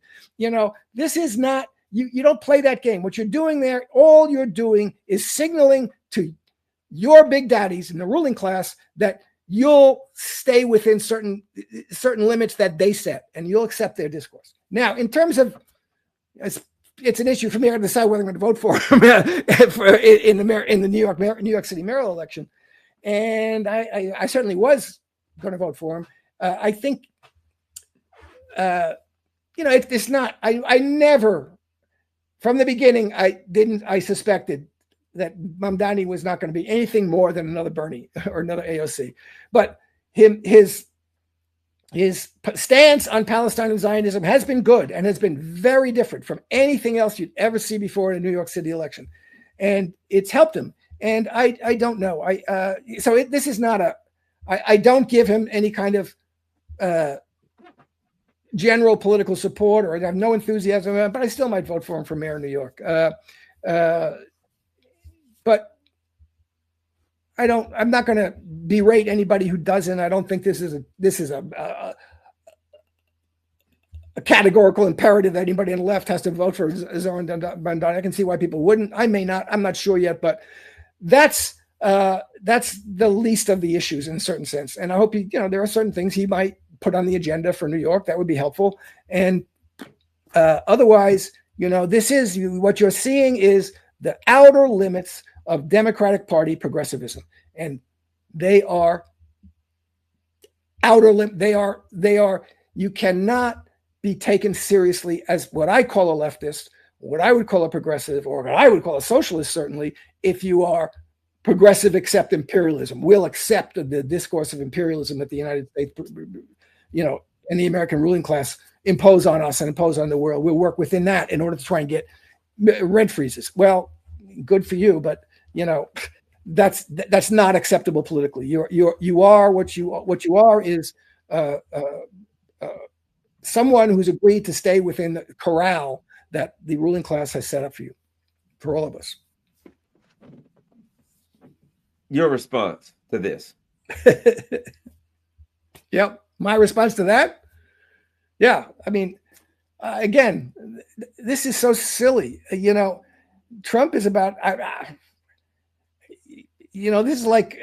This is not. You don't play that game. What you're doing there, all you're doing is signaling to your big daddies in the ruling class that you'll stay within certain limits that they set, and you'll accept their discourse. Now, in terms of, it's an issue for me to decide whether I'm going to vote for him in the New York City mayoral election, and I certainly was going to vote for him. I think, it's not. I never. From the beginning, I suspected that Mamdani was not going to be anything more than another Bernie or another AOC. But his stance on Palestine and Zionism has been good and has been very different from anything else you'd ever see before in a New York City election. And it's helped him. And I don't know. This is not I don't give him any kind of general political support, or I have no enthusiasm, but I still might vote for him for mayor of New York. But I'm not going to berate anybody who doesn't. I don't think this is a categorical imperative that anybody on the left has to vote for Zoran Bandani. I can see why people wouldn't. I may not. I'm not sure yet, but that's the least of the issues in a certain sense. And I hope there are certain things he might put on the agenda for New York that would be helpful. And otherwise, this is what you're seeing is the outer limits of Democratic Party progressivism, and they are outer limit. They are. You cannot be taken seriously as what I call a leftist, what I would call a progressive, or what I would call a socialist, certainly, if you are progressive, accept imperialism, will accept the discourse of imperialism that the United States, and the American ruling class impose on us and impose on the world. We'll work within that in order to try and get rent freezes. Well, good for you, but that's not acceptable politically. You are what you are is someone who's agreed to stay within the corral that the ruling class has set up for you, for all of us. Your response to this? Yep. My response to that? Yeah. I mean, again, this is so silly. Trump is about, this is like,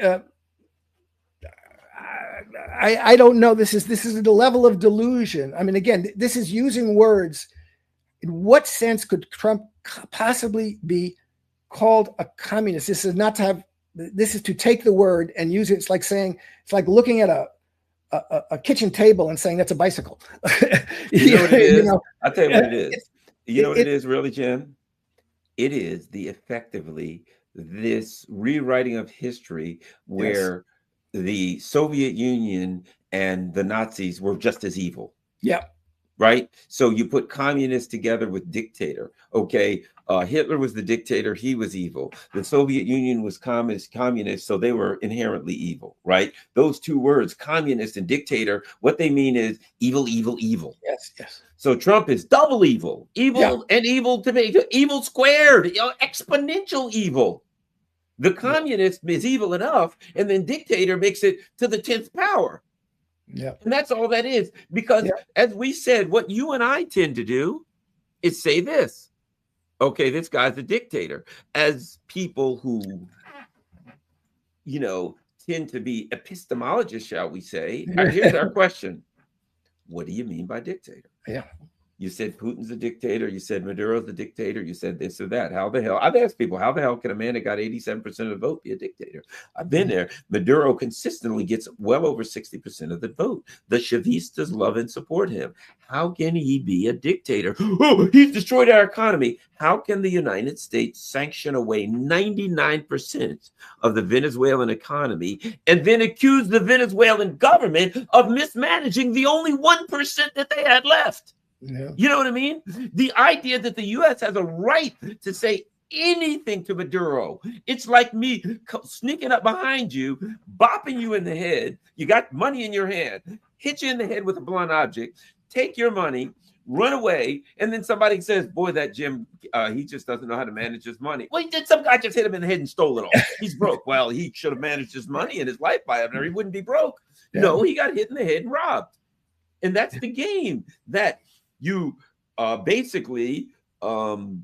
I don't know. This is the level of delusion. I mean, again, this is using words. In what sense could Trump possibly be called a communist? This is to take the word and use it. It's like looking at a kitchen table and saying that's a bicycle. You know what it is? I'll tell you what it is. You know what it is really, Jim? It is effectively this rewriting of history where the Soviet Union and the Nazis were just as evil. Yeah. Right? So you put communists together with dictator. Okay. Hitler was the dictator. He was evil. The Soviet Union was communist. So they were inherently evil, right? Those two words, communist and dictator, what they mean is evil, evil, evil. Yes, yes. So Trump is double evil, and evil to make evil squared, exponential evil. The communist is evil enough, and then dictator makes it to the 10th power. Yeah. And that's all that is. Because as we said, what you and I tend to do is say this. Okay, this guy's a dictator. As people who, tend to be epistemologists, shall we say, here's our question. What do you mean by dictator? Yeah. You said Putin's a dictator. You said Maduro's a dictator. You said this or that. How the hell? I've asked people, how the hell can a man that got 87% of the vote be a dictator? I've been there. Maduro consistently gets well over 60% of the vote. The Chavistas love and support him. How can he be a dictator? Oh, he's destroyed our economy. How can the United States sanction away 99% of the Venezuelan economy and then accuse the Venezuelan government of mismanaging the only 1% that they had left? Yeah. You know what I mean? The idea that the U.S. has a right to say anything to Maduro. It's like me sneaking up behind you, bopping you in the head. You got money in your hand, hit you in the head with a blunt object, take your money, run away, and then somebody says, boy, that Jim, he just doesn't know how to manage his money. Well, some guy just hit him in the head and stole it all. He's broke. Well, he should have managed his money and his life by it, or he wouldn't be broke. Yeah. No, he got hit in the head and robbed. And that's the game that you basically rob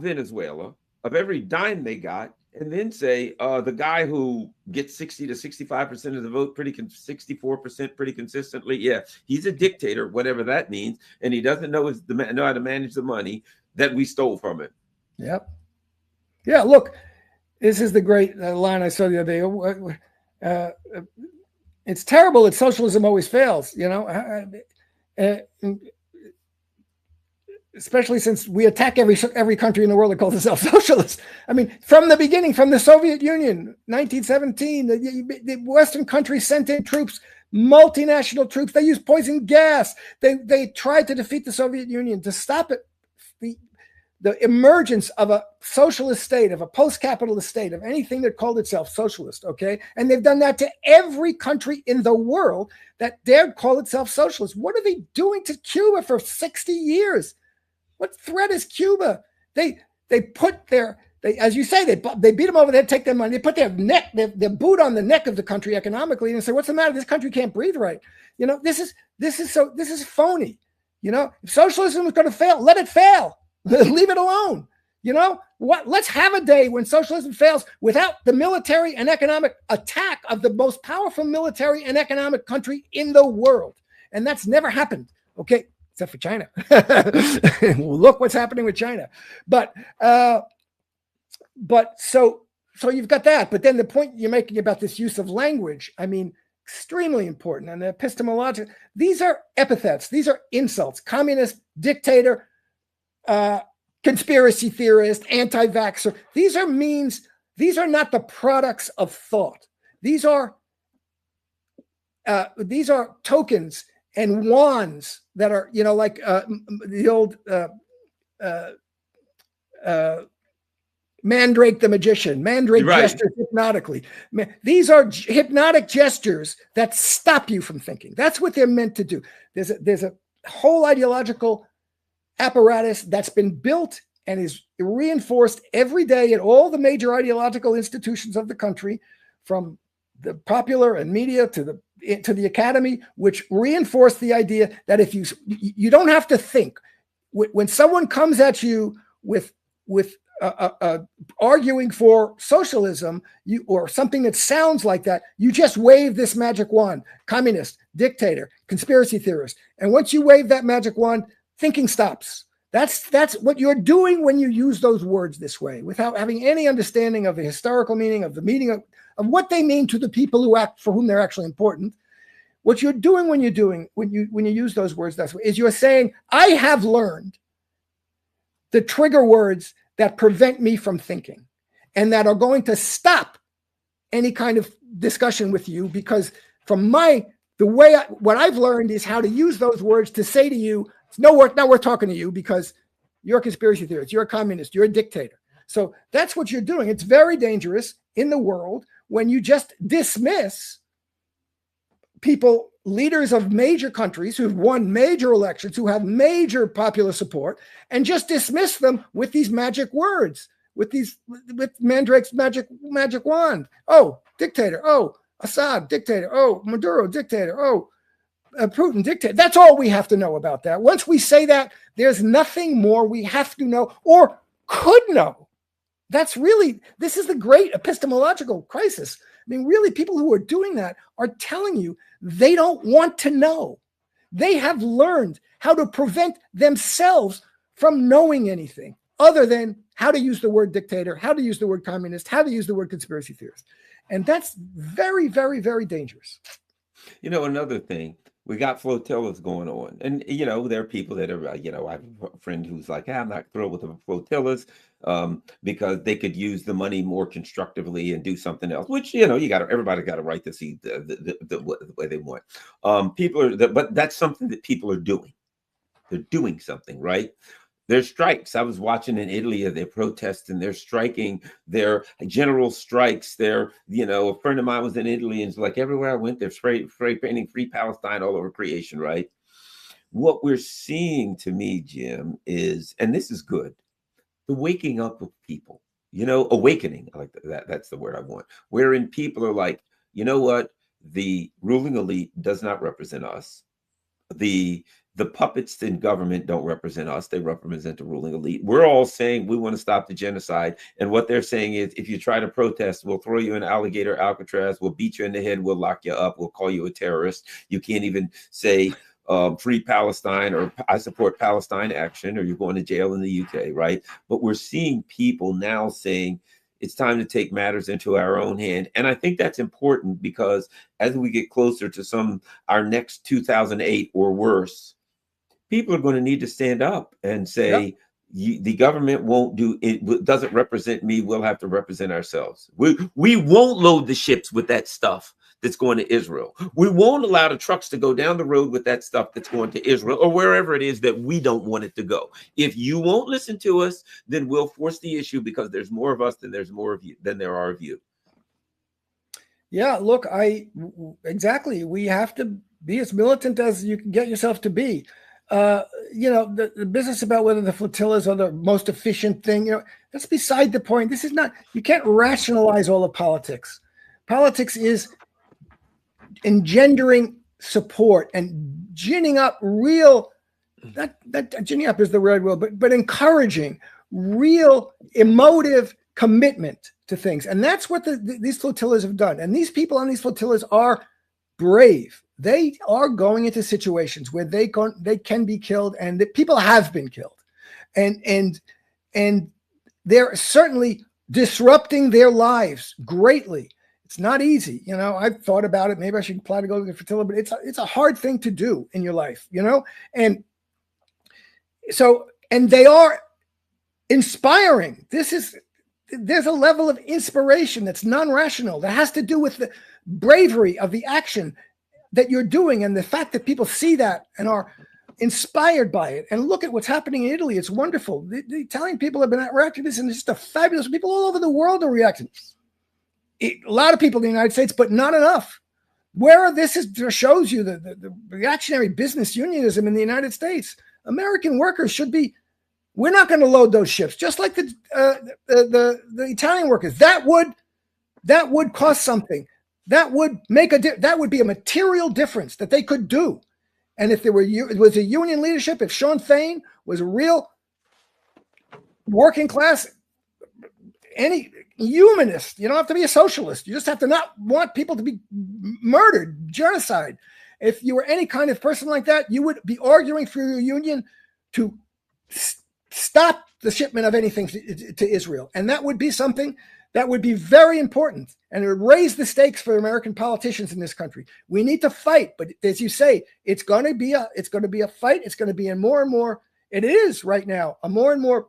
Venezuela of every dime they got, and then say the guy who gets 60 to 65% of the vote, 64% pretty consistently, yeah, he's a dictator, whatever that means, and he doesn't know how to manage the money that we stole from him. Yep. Yeah. Look, this is the great line I saw the other day. It's terrible that socialism always fails. Especially since we attack every country in the world that calls itself socialist. I mean, from the beginning, from the Soviet Union, 1917, the Western countries sent in troops, multinational troops. They used poison gas. They tried to defeat the Soviet Union, to stop it. the emergence of a socialist state, of a post-capitalist state, of anything that called itself socialist, okay? And they've done that to every country in the world that dared call itself socialist. What are they doing to Cuba for 60 years? What threat is Cuba? They put their, as you say, they beat them over the head, take their money, they put their boot on the neck of the country economically and say, what's the matter? This country can't breathe right. You know, this is phony. You know, if socialism is going to fail, let it fail. Leave it alone. You know what? Let's have a day when socialism fails without the military and economic attack of the most powerful military and economic country in the world. And that's never happened. Okay. Except for China. Look what's happening with China. But so you've got that. But then the point you're making about this use of language, I mean, extremely important. And the epistemological, these are epithets. These are insults. Communist, dictator, conspiracy theorist, anti-vaxxer. These are means. These are not the products of thought. These are tokens and wands that are, you know, like the old Mandrake the magician. Mandrake gestures hypnotically. These are hypnotic gestures that stop you from thinking. That's what they're meant to do. There's a whole ideological apparatus that's been built and is reinforced every day at all the major ideological institutions of the country, from the popular and media to the academy, which reinforce the idea that if you don't have to think. When someone comes at you with arguing for socialism, or something that sounds like that, you just wave this magic wand: communist, dictator, conspiracy theorist. And once you wave that magic wand, thinking stops. That's what you're doing when you use those words this way, without having any understanding of the historical meaning, of the meaning of what they mean to the people for whom they're actually important. What you're doing when you use those words that way is you're saying, I have learned the trigger words that prevent me from thinking, and that are going to stop any kind of discussion with you, because what I've learned is how to use those words to say to you, it's not worth talking to you, because you're a conspiracy theorist, you're a communist, you're a dictator. So that's what you're doing. It's very dangerous in the world when you just dismiss people, leaders of major countries who've won major elections, who have major popular support, and just dismiss them with these magic words, with Mandrake's magic wand. Oh, dictator. Oh, Assad, dictator. Oh, Maduro, dictator. Oh, Putin, dictator. That's all we have to know about that. Once we say that, there's nothing more we have to know or could know. This is the great epistemological crisis. I mean, really, people who are doing that are telling you they don't want to know. They have learned how to prevent themselves from knowing anything other than how to use the word dictator, how to use the word communist, how to use the word conspiracy theorist. And that's very, very, very dangerous. You know, another thing, we got flotillas going on. And, you know, there are people that are, you know, I have a friend who's like, I'm not thrilled with the flotillas because they could use the money more constructively and do something else, which, you know, everybody got a right to see the way they want. But that's something that people are doing. They're doing something, right? There's strikes. I was watching in Italy, they're protesting, they're striking, they're general strikes. A friend of mine was in Italy, and it's like everywhere I went, they're spray painting Free Palestine all over creation, right? What we're seeing, to me, Jim, is, and this is good, the waking up of people, awakening. I like that. That's the word I want. Wherein people are like, you know what? The ruling elite does not represent us. The puppets in government don't represent us. They represent the ruling elite. We're all saying we want to stop the genocide. And what they're saying is, if you try to protest, we'll throw you in alligator Alcatraz. We'll beat you in the head. We'll lock you up. We'll call you a terrorist. You can't even say Free Palestine or I support Palestine action, or you're going to jail in the UK, right? But we're seeing people now saying it's time to take matters into our own hand. And I think that's important, because as we get closer to our next 2008 or worse, people are going to need to stand up and say, yep, the government won't do it, doesn't represent me. We'll have to represent ourselves. We won't load the ships with that stuff that's going to Israel. We won't allow the trucks to go down the road with that stuff that's going to Israel or wherever it is that we don't want it to go. If you won't listen to us, then we'll force the issue, because there's more of us than there's more of you than there are of you. Yeah, look, exactly. We have to be as militant as you can get yourself to be. The business about whether the flotillas are the most efficient thing, that's beside the point. This is not, you can't rationalize all of politics. Politics is engendering support and ginning up real, that ginning up is the right word, but encouraging real emotive commitment to things. And that's what these flotillas have done. And these people on these flotillas are brave. They are going into situations where they can be killed, and the people have been killed. And they're certainly disrupting their lives greatly. It's not easy. I've thought about it. Maybe I should apply to go to the flotilla, but it's a hard thing to do in your life, And so, and they are inspiring. There's a level of inspiration that's non-rational, that has to do with the bravery of the action that you're doing, and the fact that people see that and are inspired by it. And look at what's happening in Italy. It's wonderful. The Italian people have been reacting to this, and it's just a fabulous, people all over the world are reacting. A lot of people in the United States, but not enough. This shows you the reactionary business unionism in the United States. American workers should be, we're not going to load those ships, just like the Italian workers. That would cost something. That would that would be a material difference that they could do. And if it was a union leadership, if Sean Fain was a real working class, any humanist, you don't have to be a socialist. You just have to not want people to be murdered, genocide. If you were any kind of person like that, you would be arguing for your union to stop the shipment of anything to Israel. And that would be something that would be very important, and it would raise the stakes for American politicians in this country. We need to fight, but as you say, it's going to be a fight. It's going to be a more and more, it is right now, a more and more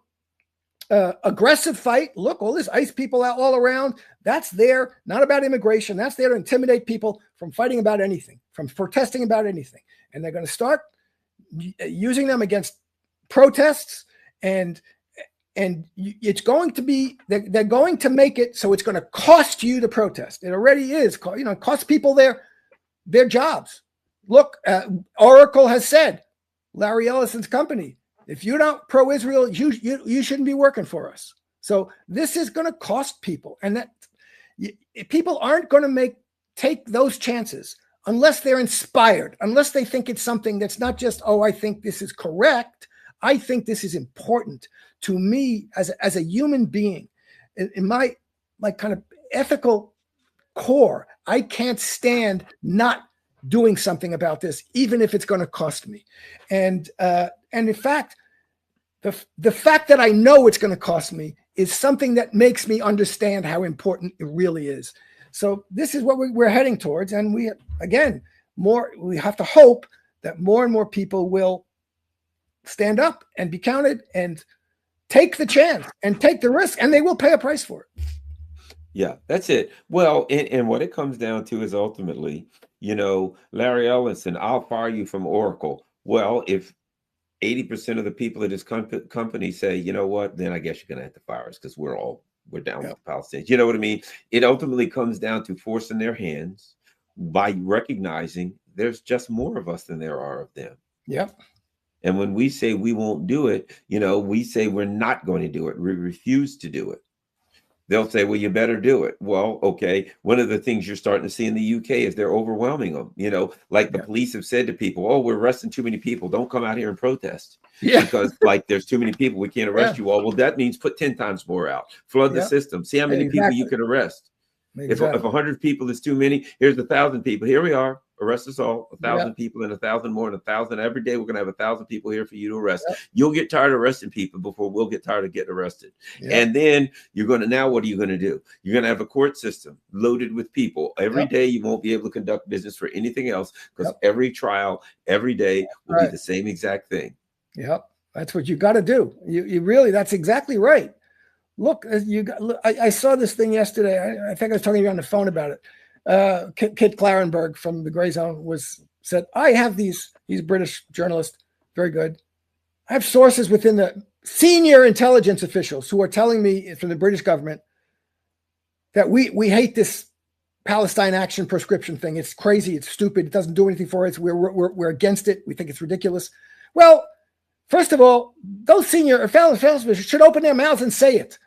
aggressive fight. Look, all these ICE people out all around, that's there, not about immigration. That's there to intimidate people from fighting about anything, from protesting about anything. And they're going to start using them against protests, and it's going to be, they're going to make it so it's going to cost you to protest. It already is, it costs people their jobs. Look, Oracle has said, Larry Ellison's company, if you're not pro-Israel, you shouldn't be working for us. So this is going to cost people, and that people aren't going to take those chances unless they're inspired, unless they think it's something that's not just, oh, I think this is correct. I think this is important to me as a human being. In my kind of ethical core, I can't stand not doing something about this, even if it's going to cost me. And in fact, the fact that I know it's going to cost me is something that makes me understand how important it really is. So this is what we're heading towards. And we have to hope that more and more people will stand up and be counted and take the chance and take the risk, and they will pay a price for it. Yeah, that's it. Well, and what it comes down to is ultimately, Larry Ellison, I'll fire you from Oracle. Well, if 80% of the people at his company say, you know what, then I guess you're going to have to fire us, because we're down with the Palestinians. You know what I mean? It ultimately comes down to forcing their hands by recognizing there's just more of us than there are of them. Yep. And when we say we won't do it, we say we're not going to do it. We refuse to do it. They'll say, well, you better do it. Well, okay. One of the things you're starting to see in the UK is they're overwhelming them. The police have said to people, oh, we're arresting too many people. Don't come out here and protest. Yeah. Because there's too many people. We can't arrest you all. Well, that means put 10 times more out. Flood the system. See how many people you can arrest. Exactly. If 100 people is too many, here's 1,000 people. Here we are. Arrest us all. 1,000 people and 1,000 more and 1,000 every day. We're going to have 1,000 people here for you to arrest. Yep. You'll get tired of arresting people before we'll get tired of getting arrested. Yep. And then now what are you going to do? You're going to have a court system loaded with people. Every day you won't be able to conduct business for anything else, because every trial, every day will be the same exact thing. Yep. That's what you got to do. You really, that's exactly right. Look, I saw this thing yesterday. I think I was talking to you on the phone about it. Kit Clarenberg from the Gray Zone said, I have he's a British journalist, very good. I have sources within the senior intelligence officials who are telling me from the British government that we hate this Palestine Action Prescription thing. It's crazy. It's stupid. It doesn't do anything for us. We're against it. We think it's ridiculous. Well, first of all, those senior officials should open their mouths and say it.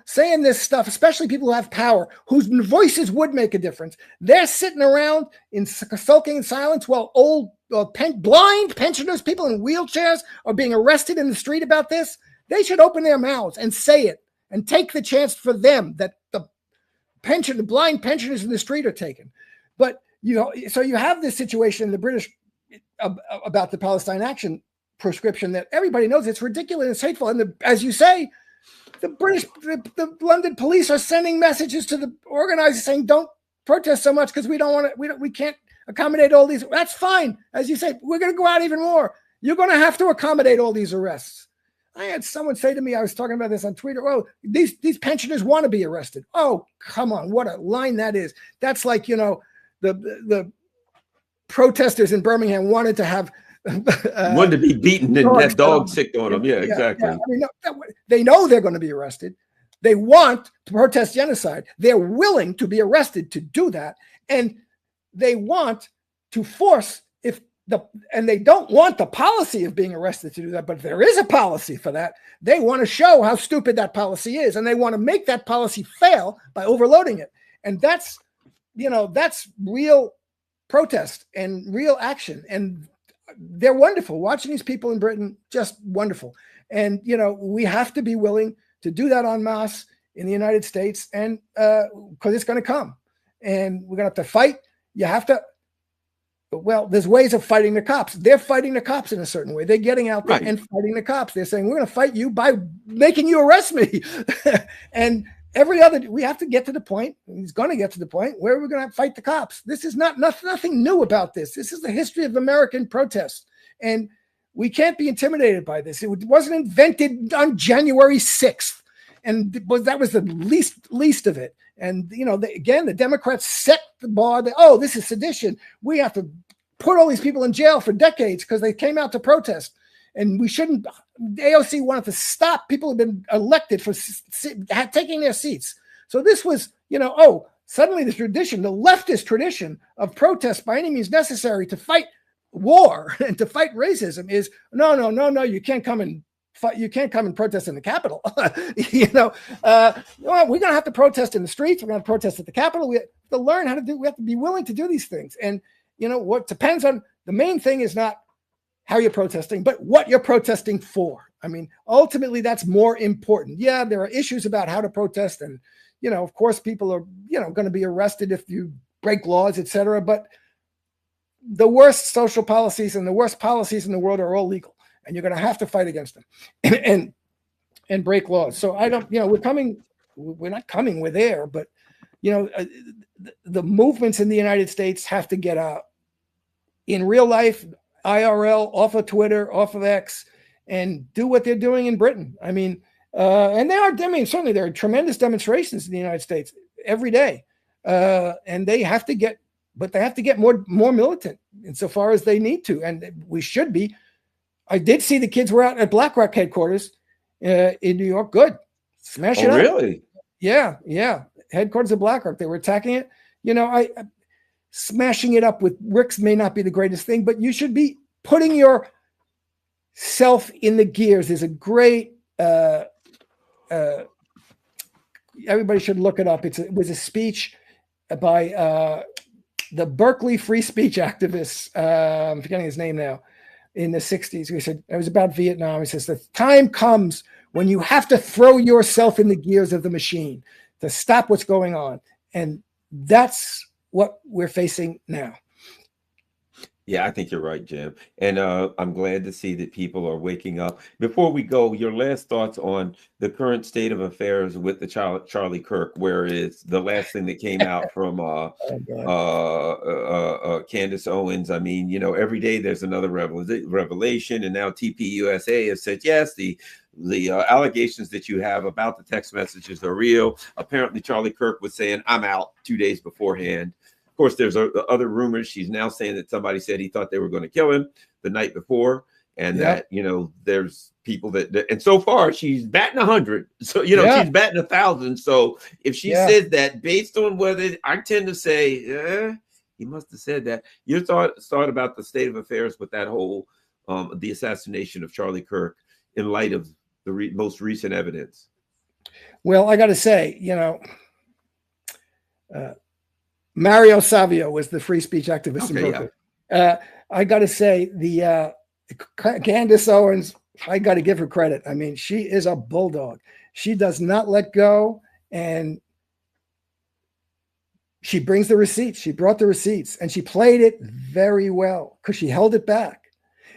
Saying this stuff, especially people who have power, whose voices would make a difference. They're sitting around sulking in silence while old, blind pensioners, people in wheelchairs are being arrested in the street about this. They should open their mouths and say it and take the chance for them that the blind pensioners in the street are taken. But, so you have this situation in the British about the Palestine Action Prescription that everybody knows it's ridiculous and it's hateful. And as you say, the London police are sending messages to the organizers saying, don't protest so much because we can't accommodate all these. That's fine. As you say, we're going to go out even more. You're going to have to accommodate all these arrests. I had someone say to me, I was talking about this on Twitter, oh, these pensioners want to be arrested. Oh, come on. What a line that is. That's like, the protesters in Birmingham wanted to have wanted to be beaten and that dog sicked on them. Yeah, exactly. Yeah. I mean, they know they're going to be arrested. They want to protest genocide. They're willing to be arrested to do that. And they want to force and they don't want the policy of being arrested to do that, but there is a policy for that. They want to show how stupid that policy is, and they want to make that policy fail by overloading it. And that's real protest and real action. And they're wonderful. Watching these people in Britain, just wonderful. And, we have to be willing to do that en masse in the United States, and because it's going to come. And we're going to have to fight. You have to. Well, there's ways of fighting the cops. They're fighting the cops in a certain way. They're getting out there and fighting the cops. They're saying, we're going to fight you by making you arrest me. And we have to get to the point, he's going to get to the point where we're going to fight the cops. This is nothing new about this. This is the history of American protest. And we can't be intimidated by this. It wasn't invented on January 6th. And that was the least of it. And, the Democrats set the bar that, this is sedition. We have to put all these people in jail for decades because they came out to protest. And we shouldn't. AOC wanted to stop people who've been elected for taking their seats. So this was, suddenly the leftist tradition of protest by any means necessary to fight war and to fight racism is no. You can't come and fight. You can't come and protest in the Capitol. We're going to have to protest in the streets. We're going to protest at the Capitol. We have to learn how to do. We have to be willing to do these things. And what depends on the main thing is not how you're protesting, but what you're protesting for. I mean, ultimately, that's more important. Yeah, there are issues about how to protest. And, of course, people are, going to be arrested if you break laws, et cetera. But the worst social policies and the worst policies in the world are all legal. And you're going to have to fight against them and break laws. So we're not coming, we're there. But, the movements in the United States have to get out in real life, IRL, off of Twitter, off of X, and do what they're doing in Britain. I mean, certainly there are tremendous demonstrations in the United States every day. And they have to get more militant insofar as they need to. And we should be. I did see the kids were out at BlackRock headquarters in New York. Good. Smash it up. Really? Yeah. Headquarters of BlackRock. They were attacking it. Smashing it up with bricks may not be the greatest thing, but you should be putting yourself in the gears. There's a great, everybody should look it up. It was a speech by the Berkeley free speech activist. I'm forgetting his name now. In the 60s, he said, it was about Vietnam. He says, the time comes when you have to throw yourself in the gears of the machine to stop what's going on. And that's what we're facing now. Yeah, I think you're right, Jim. And I'm glad to see that people are waking up. Before we go, your last thoughts on the current state of affairs with the Charlie Kirk, where it's the last thing that came out from Candace Owens. I mean, every day there's another revelation, and now TPUSA has said, yes, the the allegations that you have about the text messages are real. Apparently, Charlie Kirk was saying, I'm out 2 days beforehand. Of course, there's other rumors. She's now saying that somebody said he thought they were going to kill him the night before. And that, there's people that, and so far she's batting 100. So, she's batting 1,000. So if she says that, based on whether I tend to say, he must have said that. Your thought about the state of affairs with that whole, the assassination of Charlie Kirk in light of the most recent evidence. Well, I got to say, Mario Savio was the free speech activist in Brooklyn. Yeah. I got to say, the Candace Owens, I got to give her credit. I mean, she is a bulldog. She does not let go, and she brings the receipts. She brought the receipts, and she played it very well because she held it back,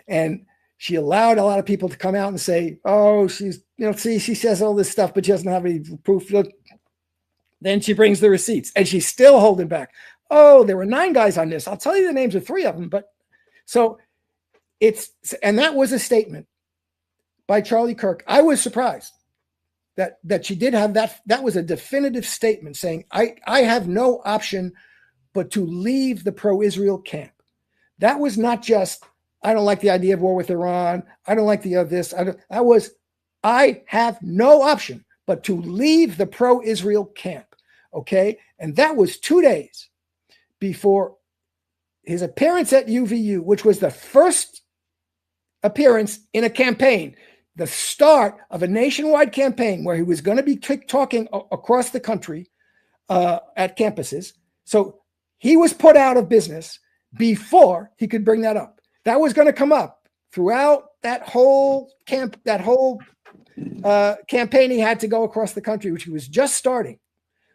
and she allowed a lot of people to come out and say, "Oh, she's see, she says all this stuff, but she doesn't have any proof." Look. Then she brings the receipts, and she's still holding back. Oh, there were 9 guys on this. I'll tell you the names of 3 of them, but so. And that was a statement by Charlie Kirk. I was surprised that she did have that. That was a definitive statement saying, I have no option but to leave the pro-Israel camp. That was not just, I don't like the idea of war with Iran. I don't like the this. I have no option but to leave the pro-Israel camp. Okay. And that was 2 days before his appearance at UVU, which was the first appearance in a campaign, the start of a nationwide campaign where he was going to be talking across the country at campuses. So he was put out of business before he could bring that up. That was going to come up throughout that whole campaign he had to go across the country, which he was just starting.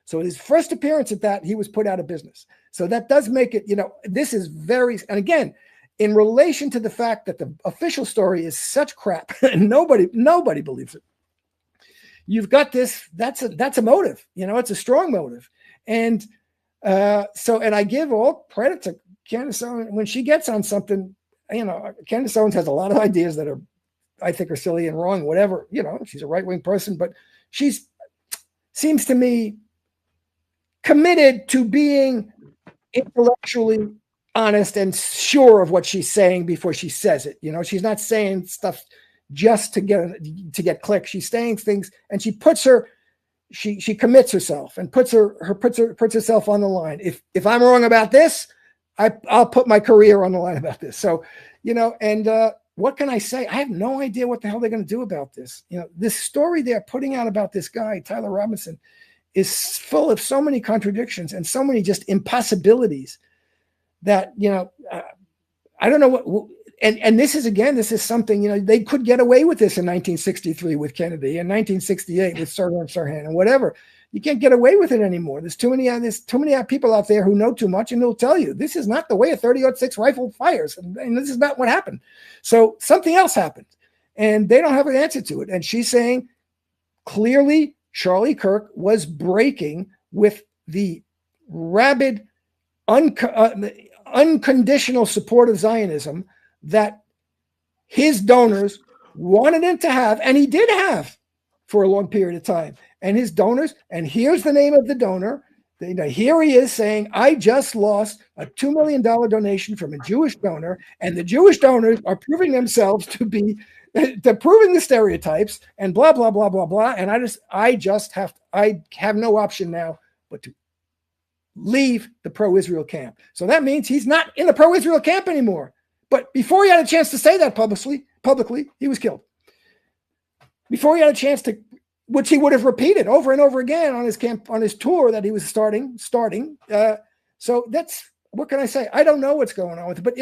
So his first appearance at that, he was put out of business. So that does make it, this is very, and again, in relation to the fact that the official story is such crap and nobody believes it. You've got this, that's a motive, it's a strong motive. And and I give all credit to Candace Owens when she gets on something, Candace Owens has a lot of ideas that I think are silly and wrong, whatever, she's a right-wing person, but seems to me committed to being intellectually honest and sure of what she's saying before she says it. She's not saying stuff just to get clicks. She's saying things, and she commits herself and puts herself on the line. If I'm wrong about this, I'll put my career on the line about this. So, and what can I say? I have no idea what the hell they're going to do about this. This story they're putting out about this guy, Tyler Robinson, is full of so many contradictions and so many just impossibilities that, I don't know what, and this is something, they could get away with this in 1963 with Kennedy, and 1968 with Sirhan and whatever. You can't get away with it anymore. There's too many people out there who know too much, and they'll tell you this is not the way a 30-06 rifle fires, and this is not what happened. So something else happened, and they don't have an answer to it. And she's saying clearly Charlie Kirk was breaking with the rabid, unconditional support of Zionism that his donors wanted him to have, and he did have for a long period of time. And his donors, and here's the name of the donor. Here he is saying, I just lost a $2 million donation from a Jewish donor, and the Jewish donors are proving themselves to be proving the stereotypes and blah, blah, blah, blah, blah. And I have no option now but to leave the pro-Israel camp. So that means he's not in the pro-Israel camp anymore. But before he had a chance to say that publicly, he was killed. Before he had a chance to, which he would have repeated over and over again on his tour that he was starting. So that's, what can I say? I don't know what's going on with it, but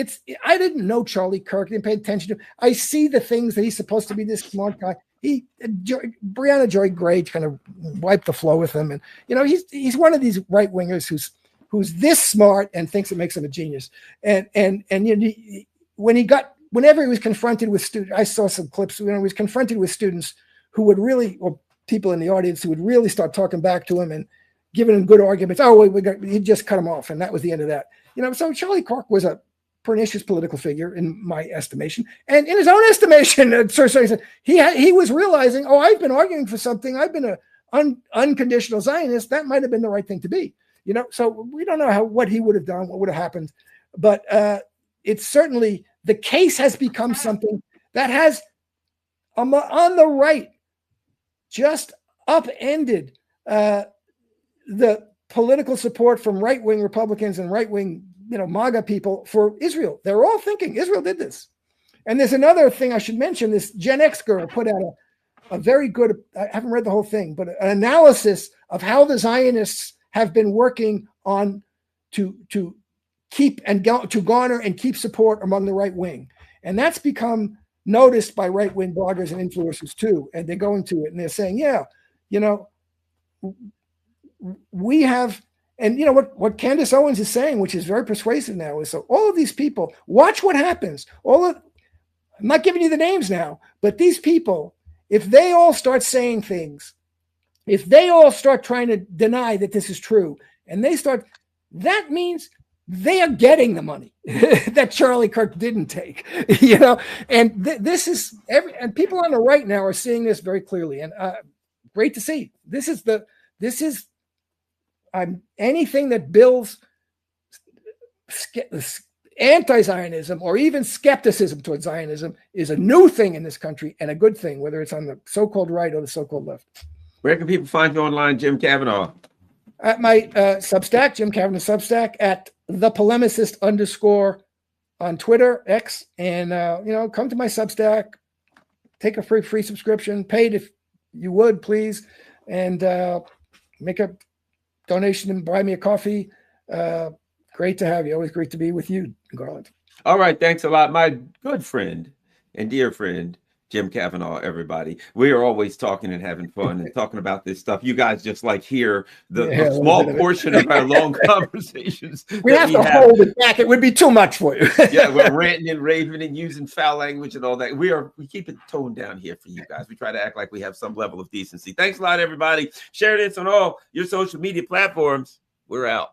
I didn't know Charlie Kirk, didn't pay attention to. I see the things that he's supposed to be this smart guy. Brianna Joy Gray kind of wiped the flow with him, and he's one of these right wingers who's this smart and thinks it makes him a genius. And whenever he was confronted with students, I saw some clips. He was confronted with students who would really, or people in the audience who would really start talking back to him and giving him good arguments. Oh, he'd just cut him off, and that was the end of that. So Charlie Kirk was a pernicious political figure in my estimation, and in his own estimation, he was realizing, oh, I've been arguing for something. I've been an unconditional Zionist. That might have been the right thing to be, So we don't know what he would have done, what would have happened, but it's certainly the case has become something that has on the right just upended the political support from right-wing Republicans and right-wing, MAGA people for Israel. They're all thinking Israel did this. And there's another thing I should mention. This Gen X girl put out a very good, I haven't read the whole thing, but an analysis of how the Zionists have been working on to keep and to garner and keep support among the right wing. And that's become noticed by right-wing bloggers and influencers too. And they're going to it and they're saying, yeah, we have, and what Candace Owens is saying, which is very persuasive now, is so all of these people, watch what happens. I'm not giving you the names now, but these people, if they all start saying things, if they all start trying to deny that this is true, and that means they are getting the money that Charlie Kirk didn't take, and this is and people on the right now are seeing this very clearly, and great to see. This is anything that builds anti-Zionism or even skepticism towards Zionism is a new thing in this country and a good thing, whether it's on the so-called right or the so-called left. Where can people find you online, Jim Kavanaugh? At my Substack, Jim Kavanaugh Substack, at @thepolemicist_ on Twitter, X, and come to my Substack, take a free subscription, paid if you would, please, and make a donation and buy me a coffee. Great to have you. Always great to be with you, Garland. All right. Thanks a lot. My good friend and dear friend, Jim Kavanaugh, everybody. We are always talking and having fun and talking about this stuff. You guys just hear the small portion of our long conversations. We have to hold it back. It would be too much for you. Yeah, we're ranting and raving and using foul language and all that. We keep it toned down here for you guys. We try to act like we have some level of decency. Thanks a lot, everybody. Share this on all your social media platforms. We're out.